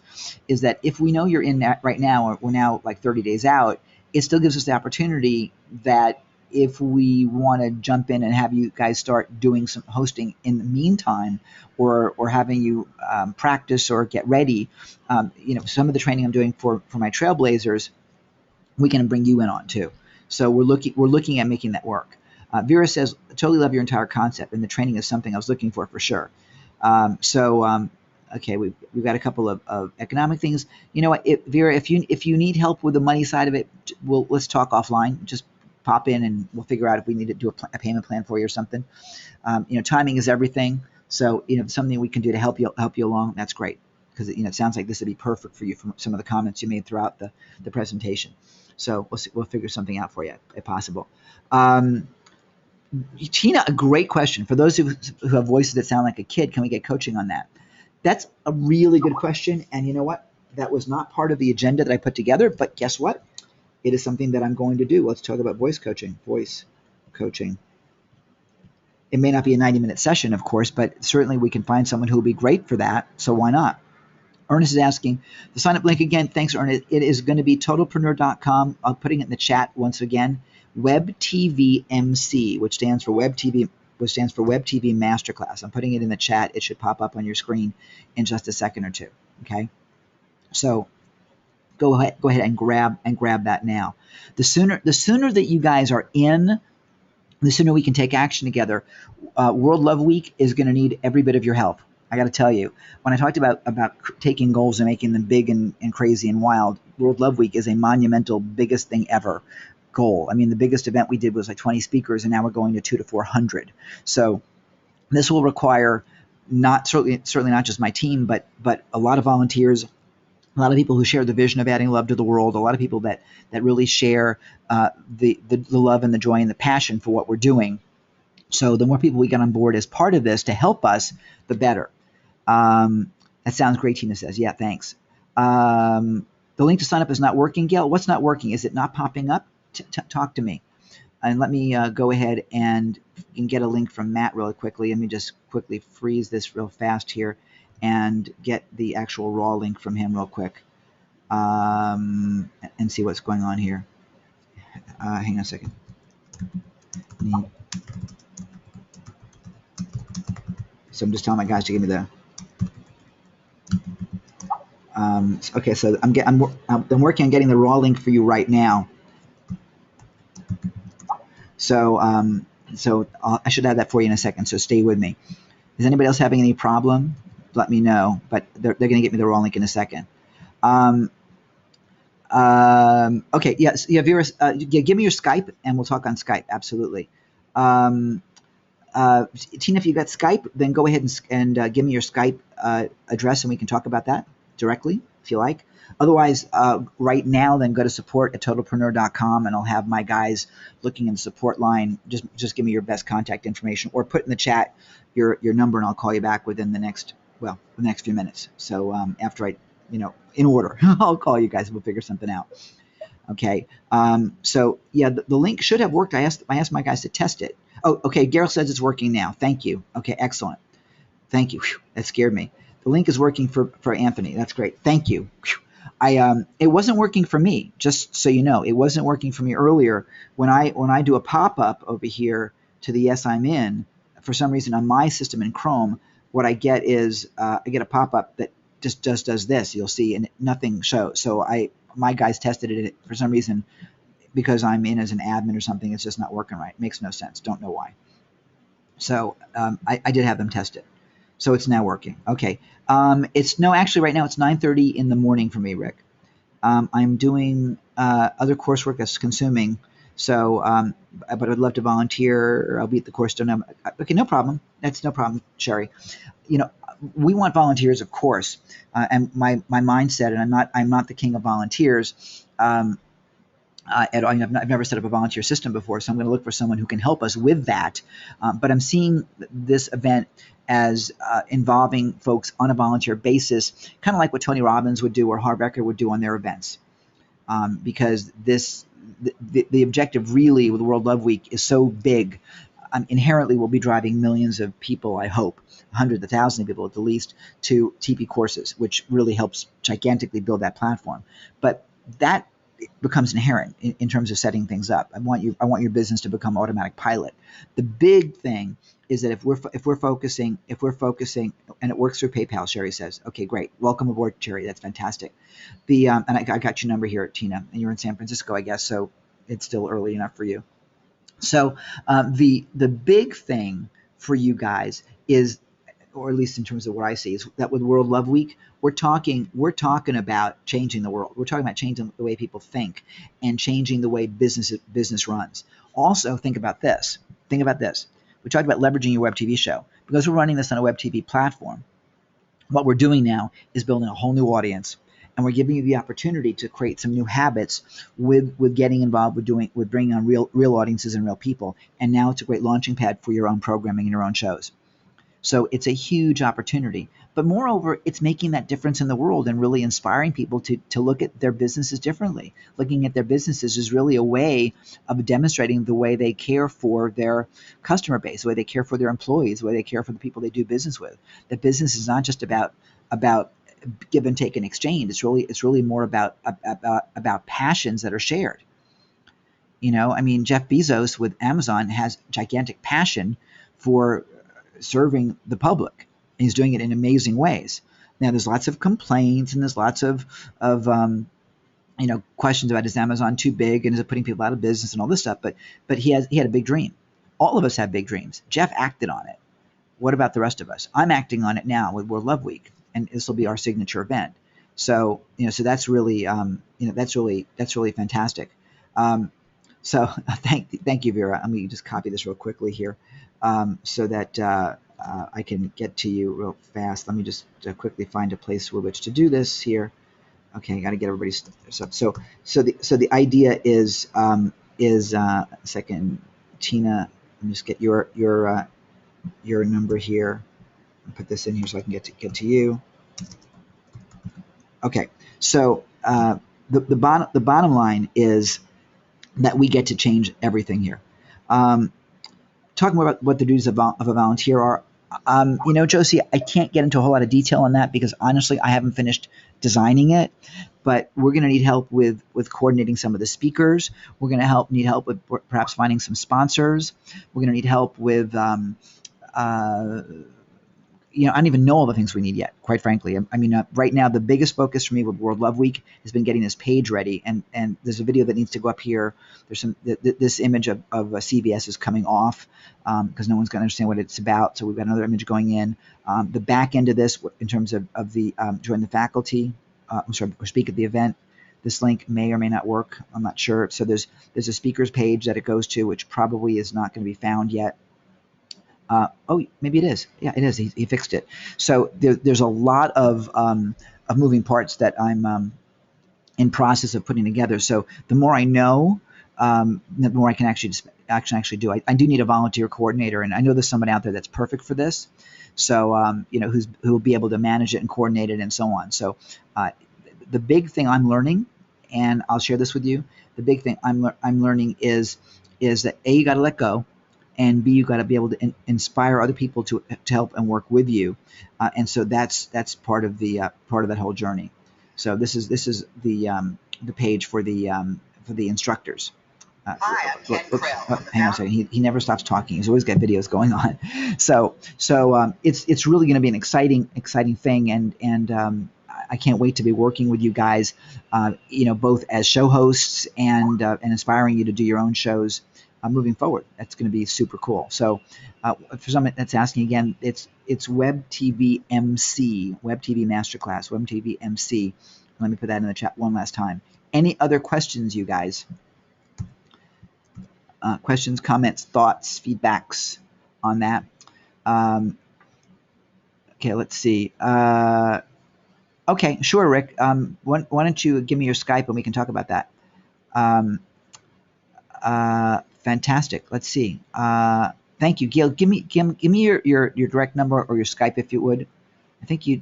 that if we know you're in that right now, or we're now like 30 days out, it still gives us the opportunity that if we want to jump in and have you guys start doing some hosting in the meantime, or having you practice or get ready, some of the training I'm doing for my Trailblazers, we can bring you in on too. So we're looking at making that work. Vera says, totally love your entire concept, and the training is something I was looking for sure. Okay, we've got a couple of economic things. You know what, Vera, if you need help with the money side of it, let's talk offline. Just pop in and we'll figure out if we need to do a payment plan for you or something. Timing is everything. So something we can do to help you along, that's great, because it sounds like this would be perfect for you from some of the comments you made throughout the presentation. So we'll figure something out for you if possible. Tina, a great question. For those who have voices that sound like a kid, can we get coaching on that? That's a really good question. And you know what? That was not part of the agenda that I put together, but guess what? It is something that I'm going to do. Let's talk about voice coaching. Voice coaching. It may not be a 90-minute session, of course, but certainly we can find someone who will be great for that. So why not? Ernest is asking, the sign-up link again, thanks, Ernest. It is going to be totalpreneur.com. I'm putting it in the chat once again. WebTV MC, which stands for WebTV Masterclass. I'm putting it in the chat. It should pop up on your screen in just a second or two. Okay, so go ahead and grab that now. The sooner that you guys are in, the sooner we can take action together. World Love Week is going to need every bit of your help. I got to tell you, when I talked about taking goals and making them big and crazy and wild, World Love Week is a monumental, biggest thing ever goal. I mean, the biggest event we did was like 20 speakers, and now we're going to 200 to 400. So this will require certainly not just my team, but a lot of volunteers, a lot of people who share the vision of adding love to the world, a lot of people that really share the love and the joy and the passion for what we're doing. So the more people we get on board as part of this to help us, the better. That sounds great, Tina says. Yeah, thanks. The link to sign up is not working, Gail. What's not working? Is it not popping up? Talk to me. And let me go ahead and get a link from Matt really quickly. Let me just quickly freeze this real fast here and get the actual raw link from him real quick, and see what's going on here. Hang on a second. So I'm just telling my guys to give me the. Okay, so I'm working on getting the raw link for you right now. So I should have that for you in a second. So stay with me. Is anybody else having any problem? Let me know. But they're going to get me the raw link in a second. Okay. Yes. Yeah. Vera. Give me your Skype, and we'll talk on Skype. Absolutely. Tina, if you got Skype, then go ahead and give me your Skype address, and we can talk about that directly if you like. Otherwise, right now, then go to support@totalpreneur.com, and I'll have my guys looking in the support line. Just give me your best contact information, or put in the chat your number, and I'll call you back within the next few minutes. So after in order, I'll call you guys and we'll figure something out. Okay. So yeah, the link should have worked. I asked my guys to test it. Oh, okay. Gareth says it's working now. Thank you. Okay, excellent. Thank you. Whew, that scared me. The link is working for Anthony. That's great. Thank you. Whew. It wasn't working for me. Just so you know, it wasn't working for me earlier when I do a pop-up over here to the Yes I'm In. For some reason on my system in Chrome, what I get is I get a pop-up that just does this. You'll see, and nothing shows. So my guys tested it for some reason, because I'm in as an admin or something. It's just not working right. Makes no sense. Don't know why. So I did have them test it. So it's now working. Okay. Actually right now it's 9:30 in the morning for me, Rick. I'm doing other coursework that's consuming. So, but I'd love to volunteer. I'll be at the course. Okay, no problem. That's no problem, Sherry. We want volunteers, of course. And my mindset, and I'm not the king of volunteers. I've never set up a volunteer system before, so I'm going to look for someone who can help us with that. But I'm seeing this event as involving folks on a volunteer basis, kind of like what Tony Robbins would do or Harv Eker would do on their events, because the objective really with World Love Week is so big. Inherently, we'll be driving millions of people, I hope, hundreds of thousands of people at the least, to TP courses, which really helps gigantically build that platform. But that becomes inherent in terms of setting things up. I want your business to become automatic pilot. The big thing is that if we're focusing, and it works through PayPal. Sherry says, okay, great, welcome aboard, Sherry. That's fantastic. And I got your number here, Tina, and you're in San Francisco, I guess, so it's still early enough for you. So the big thing for you guys is, or at least in terms of what I see, is that with World Love Week, we're talking about changing the world. We're talking about changing the way people think and changing the way business runs. Also, think about this. We talked about leveraging your web TV show. Because we're running this on a web TV platform, what we're doing now is building a whole new audience, and we're giving you the opportunity to create some new habits with getting involved with bringing on real audiences and real people. And now it's a great launching pad for your own programming and your own shows. So it's a huge opportunity. But moreover, it's making that difference in the world and really inspiring people to look at their businesses differently. Looking at their businesses is really a way of demonstrating the way they care for their customer base, the way they care for their employees, the way they care for the people they do business with. That business is not just about give and take and exchange. It's really more about passions that are shared. I mean, Jeff Bezos with Amazon has gigantic passion for serving the public. And he's doing it in amazing ways. Now, there's lots of complaints and there's lots of questions about, is Amazon too big and is it putting people out of business and all this stuff. But he had a big dream. All of us have big dreams. Jeff acted on it. What about the rest of us? I'm acting on it now with World Love Week, and this will be our signature event. So so that's really that's really fantastic. So thank you, Vera. Let me just copy this real quickly here, so that I can get to you real fast. Let me just quickly find a place with which to do this here. Okay, I got to get everybody's stuff. So the idea is a second, Tina. Let me just get your number here. I'll put this in here so I can get to you. Okay, so the bottom line is that we get to change everything here. Talking more about what the duties of a volunteer are. Josie, I can't get into a whole lot of detail on that because honestly, I haven't finished designing it. But we're going to need help with coordinating some of the speakers. We're going to need help with perhaps finding some sponsors. We're going to need help with I don't even know all the things we need yet, quite frankly. I mean, right now, the biggest focus for me with World Love Week has been getting this page ready. And there's a video that needs to go up here. There's this image of CVS is coming off because no one's going to understand what it's about. So we've got another image going in. The back end of this, in terms of the join the faculty, or speak at the event. This link may or may not work. I'm not sure. So there's a speakers page that it goes to, which probably is not going to be found yet. Oh, maybe it is. Yeah, it is. He fixed it. So there's a lot of moving parts that I'm in process of putting together. So the more I know, the more I can actually do. I do need a volunteer coordinator, and I know there's someone out there that's perfect for this. So who will be able to manage it and coordinate it and so on. So the big thing I'm learning, and I'll share this with you. The big thing I'm learning is that A, you got to let go. And B, you got to be able to inspire other people to help and work with you, and so that's part of that whole journey. So this is the page for the instructors. Hi, I'm Ken Krell. Hang on a second. He never stops talking. He's always got videos going on. So it's really going to be an exciting thing, and I can't wait to be working with you guys, both as show hosts and inspiring you to do your own shows. Moving forward, that's going to be super cool. So, for someone that's asking again, it's WebTV MC, WebTV Masterclass, WebTV MC. Let me put that in the chat one last time. Any other questions, you guys? Questions, comments, thoughts, feedbacks on that? Okay, let's see. Okay, sure, Rick. Why don't you give me your Skype and we can talk about that? Fantastic. Let's see. Thank you, Gail. Give me your direct number or your Skype if you would. I think you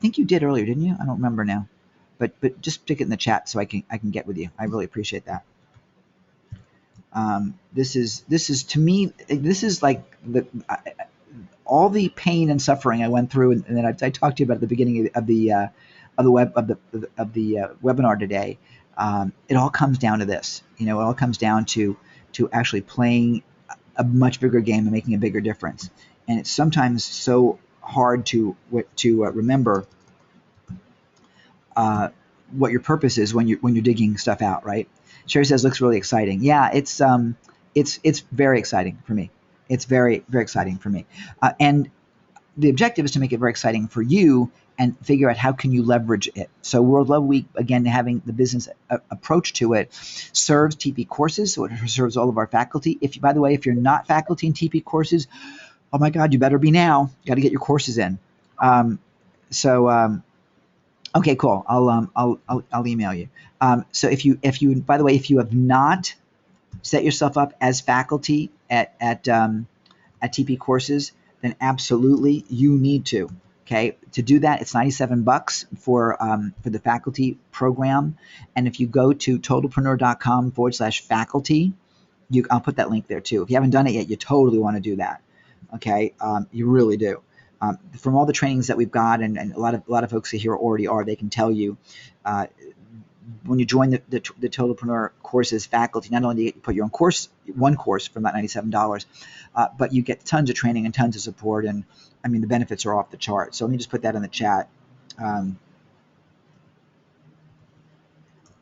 did earlier, didn't you? I don't remember now, but just stick it in the chat so I can get with you. I really appreciate that. This is to me. This is like all the pain and suffering I went through, and that I talked to you about at the beginning of the webinar today. It all comes down to this. It all comes down to actually playing a much bigger game and making a bigger difference. And it's sometimes so hard to remember what your purpose is when you're digging stuff out, right? Sherry says looks really exciting. Yeah, it's very exciting for me. It's very, very exciting for me. And the objective is to make it very exciting for you and figure out how can you leverage it. So World Love Week, again, having the business approach to it, serves TP courses, so it serves all of our faculty. By the way, if you're not faculty in TP courses, oh my God, you better be now. Got to get your courses in. Okay, cool. I'll email you. So if you by the way, if you have not set yourself up as faculty at TP courses, then absolutely you need to. Okay, to do that, it's $97 for the faculty program, and if you go to totalpreneur.com/faculty, I'll put that link there too. If you haven't done it yet, you totally want to do that. Okay, you really do. From all the trainings that we've got, and a lot of folks here already are, they can tell you. When you join the Totalpreneur courses faculty, not only do you put your own one course from that $97, but you get tons of training and tons of support, and I mean the benefits are off the chart. So let me just put that in the chat. I'll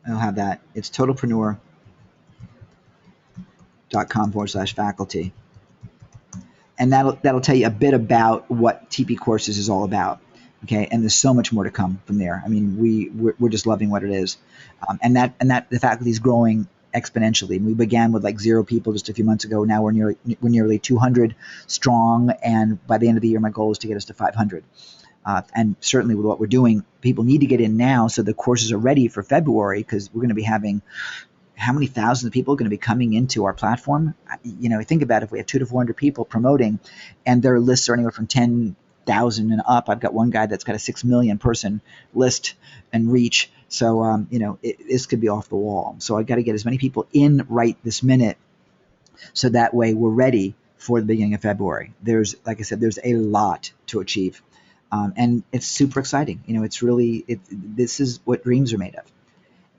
have that. It's totalpreneur.com/faculty, and that'll tell you a bit about what TP courses is all about. Okay, and there's so much more to come from there. I mean, we're just loving what it is, and that the faculty is growing exponentially. We began with like 0 people just a few months ago. Now we're nearly 200 strong, and by the end of the year, my goal is to get us to 500. And certainly with what we're doing, people need to get in now so the courses are ready for February, because we're going to be having how many thousands of people are going to be coming into our platform. Think about it, if we have 200 to 400 people promoting, and their lists are anywhere from 10,000 and up. I've got one guy that's got a 6 million person list and reach. So, this could be off the wall. So I got to get as many people in right this minute, so that way we're ready for the beginning of February. Like I said, there's a lot to achieve. And it's super exciting. This is what dreams are made of.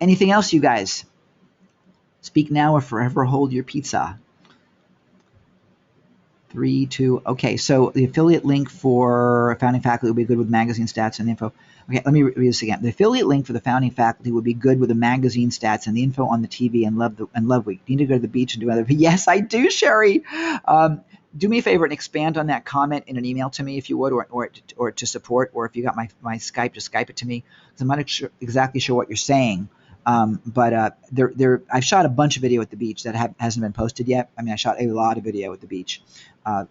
Anything else, you guys? Speak now or forever hold your pizza. 3, 2, okay, so the affiliate link for founding faculty will be good with magazine stats and info. Okay, let me read this again. The affiliate link for the founding faculty would be good with the magazine stats and the info on the TV and Love Week. Do you need to go to the beach and do other? Yes, I do, Sherry. Do me a favor and expand on that comment in an email to me if you would, or to support, or if you got my Skype, just Skype it to me, because I'm not exactly sure what you're saying. But I've shot a bunch of video at the beach that hasn't been posted yet. I mean, I shot a lot of video at the beach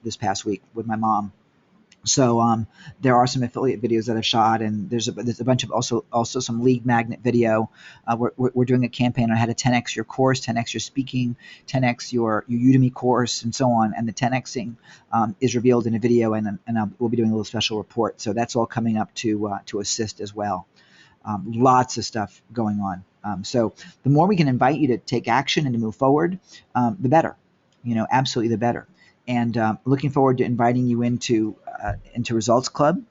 this past week with my mom. So there are some affiliate videos that I've shot, and there's a bunch of also some lead magnet video. We're doing a campaign on how to 10x your course, 10x your speaking, 10x your Udemy course, and so on. And the 10xing is revealed in a video, and we'll be doing a little special report. So that's all coming up to assist as well. Lots of stuff going on. So the more we can invite you to take action and to move forward, the better. Absolutely the better. And looking forward to inviting you into Results Club,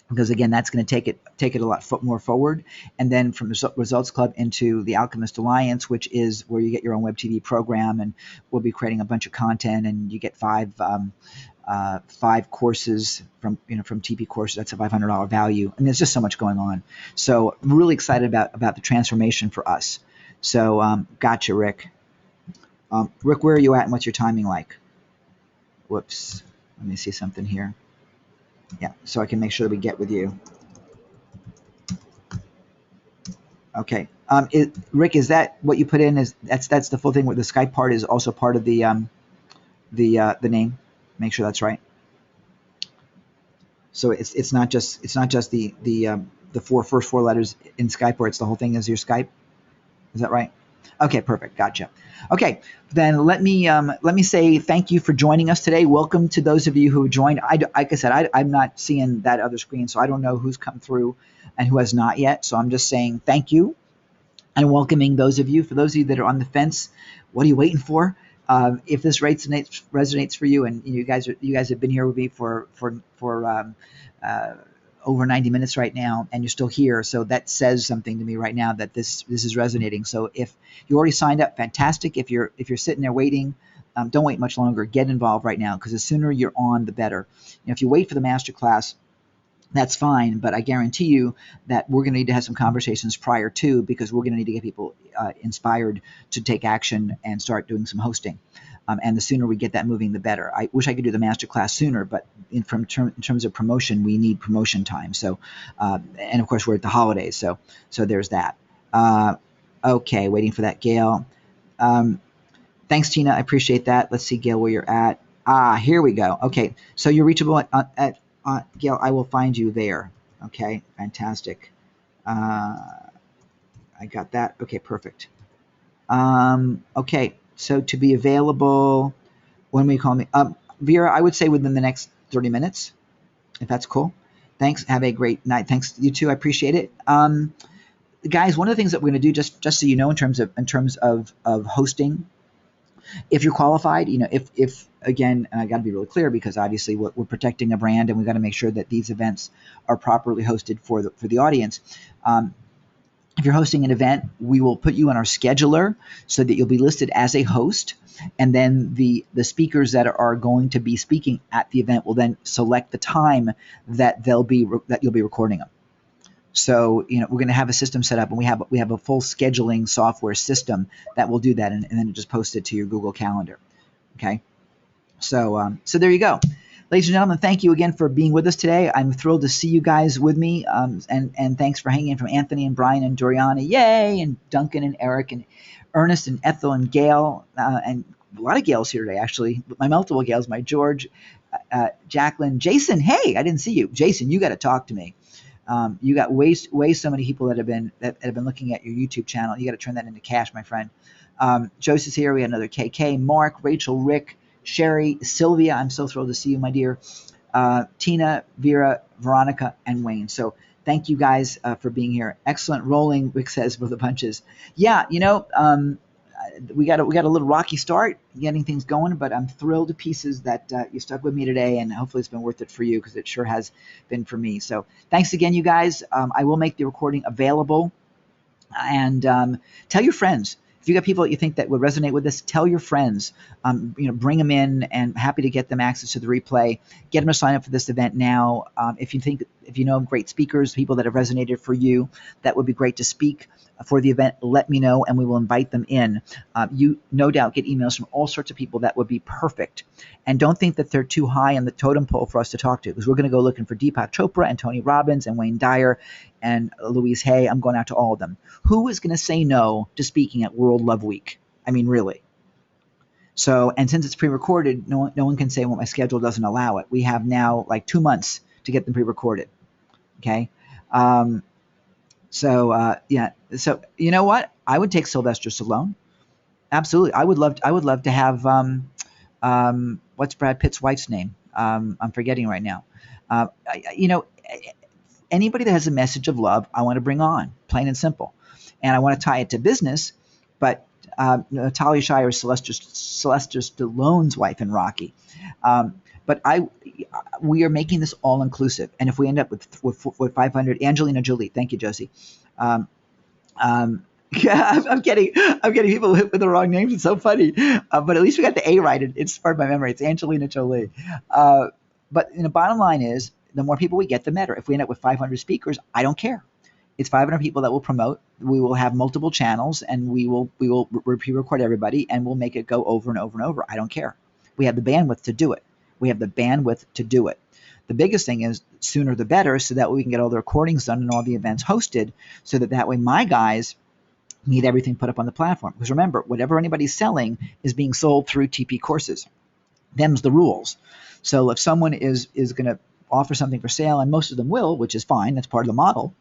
because again, that's going to take it a lot more forward. And then from Results Club into the Alchemist Alliance, which is where you get your own WebTV program, and we'll be creating a bunch of content, and you get 5 courses from TP courses. That's a $500 value, and there's just so much going on. So I'm really excited about the transformation for us. So gotcha, Rick. Rick, where are you at, and what's your timing like? Whoops, let me see something here. Yeah, so I can make sure that we get with you. Okay, Rick, is that what you put in? That's the full thing? Where the Skype part is also part of the name? Make sure that's right. So it's not just the first four letters in Skype, or it's the whole thing is your Skype. Is that right? Okay, perfect. Gotcha. Okay, then let me say thank you for joining us today. Welcome to those of you who joined. Like I said, I'm not seeing that other screen, so I don't know who's come through and who has not yet. So I'm just saying thank you and welcoming those of you. For those of you that are on the fence, what are you waiting for? If this resonates for you, and you guys have been here with me for over 90 minutes right now, and you're still here. So that says something to me right now that this is resonating. So if you already signed up, fantastic. If you're sitting there waiting, don't wait much longer. Get involved right now, because the sooner you're on, the better. If you wait for the masterclass, that's fine, but I guarantee you that we're going to need to have some conversations prior to, because we're going to need to get people inspired to take action and start doing some hosting. And the sooner we get that moving, the better. I wish I could do the masterclass sooner, but in terms of promotion, we need promotion time. So, and of course, we're at the holidays, so there's that. Okay, waiting for that, Gail. Thanks, Tina. I appreciate that. Let's see, Gail, where you're at. Here we go. Okay, so you're reachable at Gail, I will find you there. Okay, fantastic. I got that. Okay, perfect. Okay, so to be available, when will you call me? Vera, I would say within the next 30 minutes, if that's cool. Thanks. Have a great night. Thanks, you too. I appreciate it. Guys, one of the things that we're going to do, just so you know, in terms of hosting, if you're qualified, if again, and I got to be really clear, because obviously we're protecting a brand, and we got to make sure that these events are properly hosted for the audience. If you're hosting an event, we will put you on our scheduler so that you'll be listed as a host, and then the speakers that are going to be speaking at the event will then select the time that you'll be recording them. So, we're going to have a system set up, and we have a full scheduling software system that will do that, and then just post it to your Google Calendar. Okay. So there you go. Ladies and gentlemen, thank you again for being with us today. I'm thrilled to see you guys with me. And thanks for hanging in, from Anthony and Brian and Doriana. Yay. And Duncan and Eric and Ernest and Ethel and Gail, and a lot of Gails here today, actually. My multiple Gails, my George, Jacqueline, Jason. Hey, I didn't see you. Jason, you got to talk to me. You got way so many people that have been looking at your YouTube channel. You got to turn that into cash, my friend. Joseph's here. We had another KK, Mark, Rachel, Rick, Sherry, Sylvia. I'm so thrilled to see you, my dear. Tina, Vera, Veronica, and Wayne. So thank you guys for being here. Excellent rolling, Rick says, with the punches. Yeah, we got a little rocky start getting things going, but I'm thrilled to pieces that you stuck with me today, and hopefully it's been worth it for you, because it sure has been for me. So thanks again, you guys. I will make the recording available, and tell your friends. If you got people that you think that would resonate with this, tell your friends. Bring them in, and happy to get them access to the replay. Get them to sign up for this event now. If you know great speakers, people that have resonated for you, that would be great to speak for the event, let me know, and we will invite them in. You no doubt get emails from all sorts of people that would be perfect. And don't think that they're too high on the totem pole for us to talk to, because we're going to go looking for Deepak Chopra and Tony Robbins and Wayne Dyer and Louise Hay. I'm going out to all of them. Who is going to say no to speaking at World Love Week? I mean, really. So, and since it's pre-recorded, no one can say, well, my schedule doesn't allow it. We have now like 2 months to get them pre-recorded. Okay. So you know what? I would take Sylvester Stallone. Absolutely. I would love to have, what's Brad Pitt's wife's name? I'm forgetting right now. Anybody that has a message of love, I want to bring on, plain and simple. And I want to tie it to business, but Natalia Shire is Sylvester Stallone's wife in Rocky. But we are making this all inclusive. And if we end up with 500, Angelina Jolie, thank you, Josie. Yeah, I'm getting people with the wrong names. It's so funny. But at least we got the A right. It's sparked my memory. It's Angelina Jolie. But the bottom line is, the more people we get, the better. If we end up with 500 speakers, I don't care. It's 500 people that will promote. We will have multiple channels, and we will pre-record everybody, and we'll make it go over and over and over. I don't care. We have the bandwidth to do it. The biggest thing is, sooner the better, so that we can get all the recordings done and all the events hosted, so that way my guys need everything put up on the platform. Because remember, whatever anybody's selling is being sold through TP courses. Them's the rules. So if someone is going to offer something for sale, and most of them will, which is fine, that's part of the model,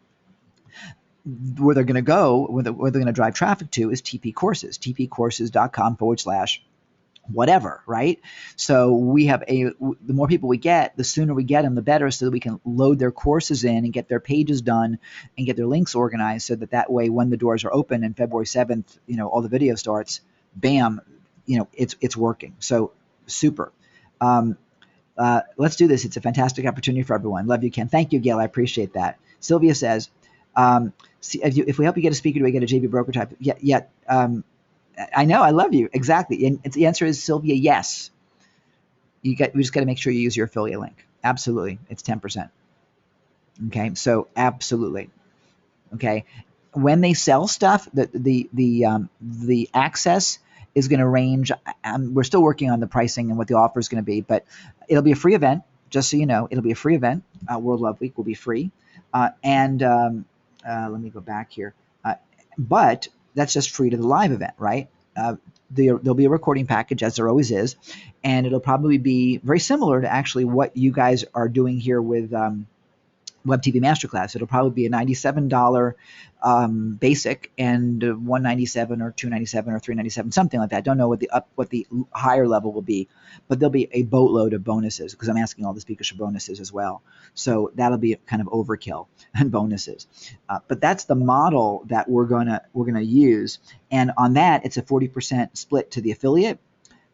where they're going to go, where they're going to drive traffic to, is TP courses, tpcourses.com/whatever, right? So we have the more people we get, the sooner we get them, the better, so that we can load their courses in and get their pages done and get their links organized, so that way when the doors are open and February 7th, all the video starts, bam, it's working. So super. Let's do this. It's a fantastic opportunity for everyone. Love you, Ken. Thank you, Gail. I appreciate that. Sylvia says, see, if we help you get a speaker, do we get a JV broker type? Yeah. I know. I love you. Exactly. And the answer is, Sylvia, yes. We just got to make sure you use your affiliate link. Absolutely. It's 10%. Okay. So absolutely. Okay. When they sell stuff, the access is going to range. We're still working on the pricing and what the offer is going to be, but it'll be a free event. Just so you know, it'll be a free event. World Love Week will be free. And let me go back here. But that's just free to the live event, right? There'll be a recording package, as there always is, and it'll probably be very similar to actually what you guys are doing here with WebTV Masterclass. It'll probably be a $97 basic and $197 or $297 or $397, something like that. I don't know what the higher level will be, but there'll be a boatload of bonuses because I'm asking all the speakers for bonuses as well. So that'll be kind of overkill and bonuses. But that's the model that we're gonna use, and on that it's a 40% split to the affiliate.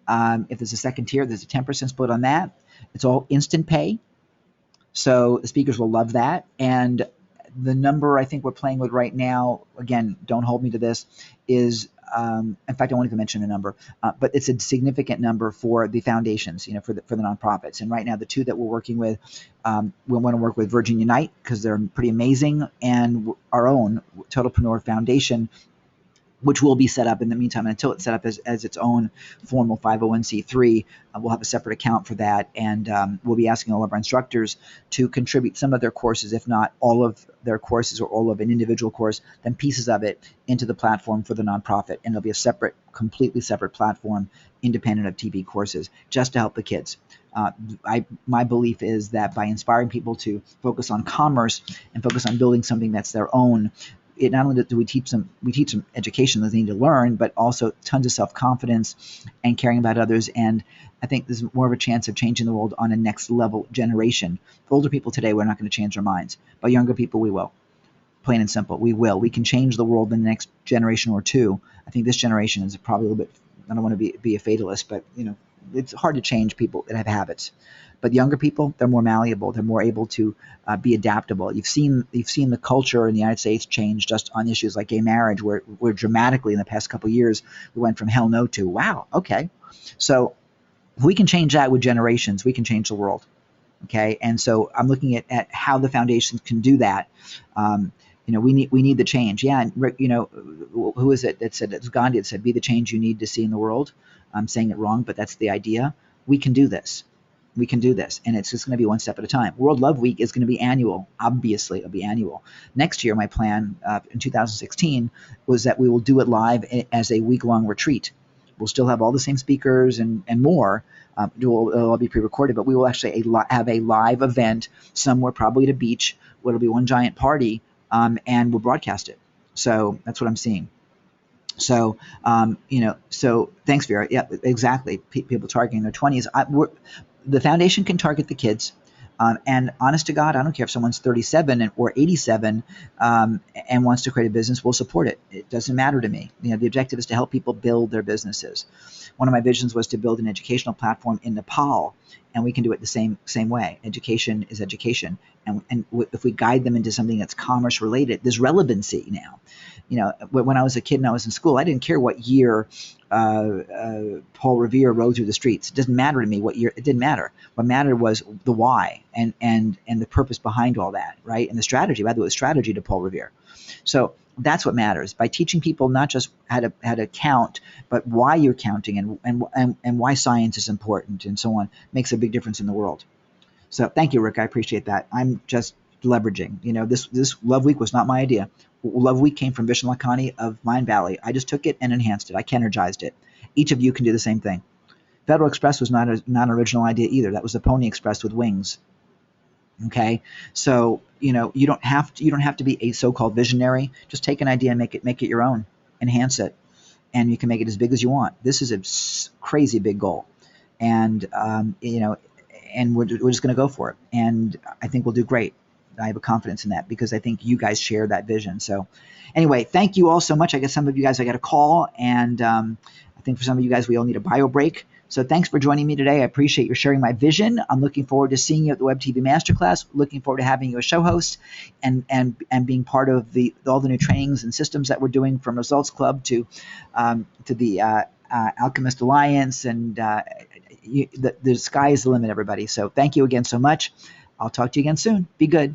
If there's a second tier, there's a 10% split on that. It's all instant pay. So the speakers will love that. And the number I think we're playing with right now, again, don't hold me to this, is, in fact, I won't even mention a number, but it's a significant number for the foundations, for the nonprofits. And right now, the two that we're working with, we want to work with Virgin Unite because they're pretty amazing, and our own Totalpreneur Foundation, which will be set up in the meantime. Until it's set up as its own formal 501c3, we'll have a separate account for that, and we'll be asking all of our instructors to contribute some of their courses, if not all of their courses or all of an individual course, then pieces of it into the platform for the nonprofit, and it'll be a completely separate platform, independent of TV courses, just to help the kids. My belief is that by inspiring people to focus on commerce and focus on building something that's their own, not only do we teach them education that they need to learn, but also tons of self-confidence and caring about others. And I think there's more of a chance of changing the world on a next level generation. For older people today, we're not going to change their minds. But younger people, we will. Plain and simple, we will. We can change the world in the next generation or two. I think this generation is probably a little bit, I don't want to be a fatalist, but it's hard to change people that have habits. But younger people, they're more malleable. They're more able to be adaptable. You've seen the culture in the United States change just on issues like gay marriage, where dramatically in the past couple of years we went from hell no to wow, okay. So if we can change that with generations, we can change the world. Okay, and so I'm looking at how the foundations can do that. We need the change. Yeah, and who is it that said, it's Gandhi that said, "Be the change you need to see in the world." I'm saying it wrong, but that's the idea. We can do this. We can do this, and it's just going to be one step at a time. World Love Week is going to be annual. Obviously, it'll be annual. Next year, my plan in 2016 was that we will do it live as a week-long retreat. We'll still have all the same speakers and more. It'll all be pre-recorded, but we will actually have a live event somewhere, probably at a beach, where it'll be one giant party, and we'll broadcast it. So that's what I'm seeing. So, so thanks, Vera. Yeah, exactly. People targeting their 20s. The foundation can target the kids. And honest to God, I don't care if someone's 37 or 87 and wants to create a business, we'll support it. It doesn't matter to me. The objective is to help people build their businesses. One of my visions was to build an educational platform in Nepal, and we can do it the same way. Education is education. And if we guide them into something that's commerce related, there's relevancy now. When I was a kid and I was in school, I didn't care what year Paul Revere rode through the streets. It doesn't matter to me what year. It didn't matter. What mattered was the why and the purpose behind all that, right? And the strategy. By the way, the strategy to Paul Revere. So that's what matters. By teaching people not just how to count, but why you're counting and why science is important and so on, makes a big difference in the world. So thank you, Rick. I appreciate that. I'm just leveraging. This Love Week was not my idea. Love Week came from Vishen Lakhani of Mind Valley. I just took it and enhanced it. I energized it. Each of you can do the same thing. Federal Express was not an original idea either. That was the Pony Express with wings. Okay, so you don't have to be a so-called visionary. Just take an idea and make it your own. Enhance it, and you can make it as big as you want. This is a crazy big goal, and and we're just going to go for it. And I think we'll do great. I have a confidence in that because I think you guys share that vision. So anyway, thank you all so much. I guess some of you guys I got a call, and I think for some of you guys we all need a bio break. So thanks for joining me today. I appreciate your sharing my vision. I'm looking forward to seeing you at the WebTV Masterclass. Looking forward to having you as show host and being part of all the new trainings and systems that we're doing, from Results Club to the Alchemist Alliance, and the sky is the limit, everybody. So thank you again so much. I'll talk to you again soon. Be good.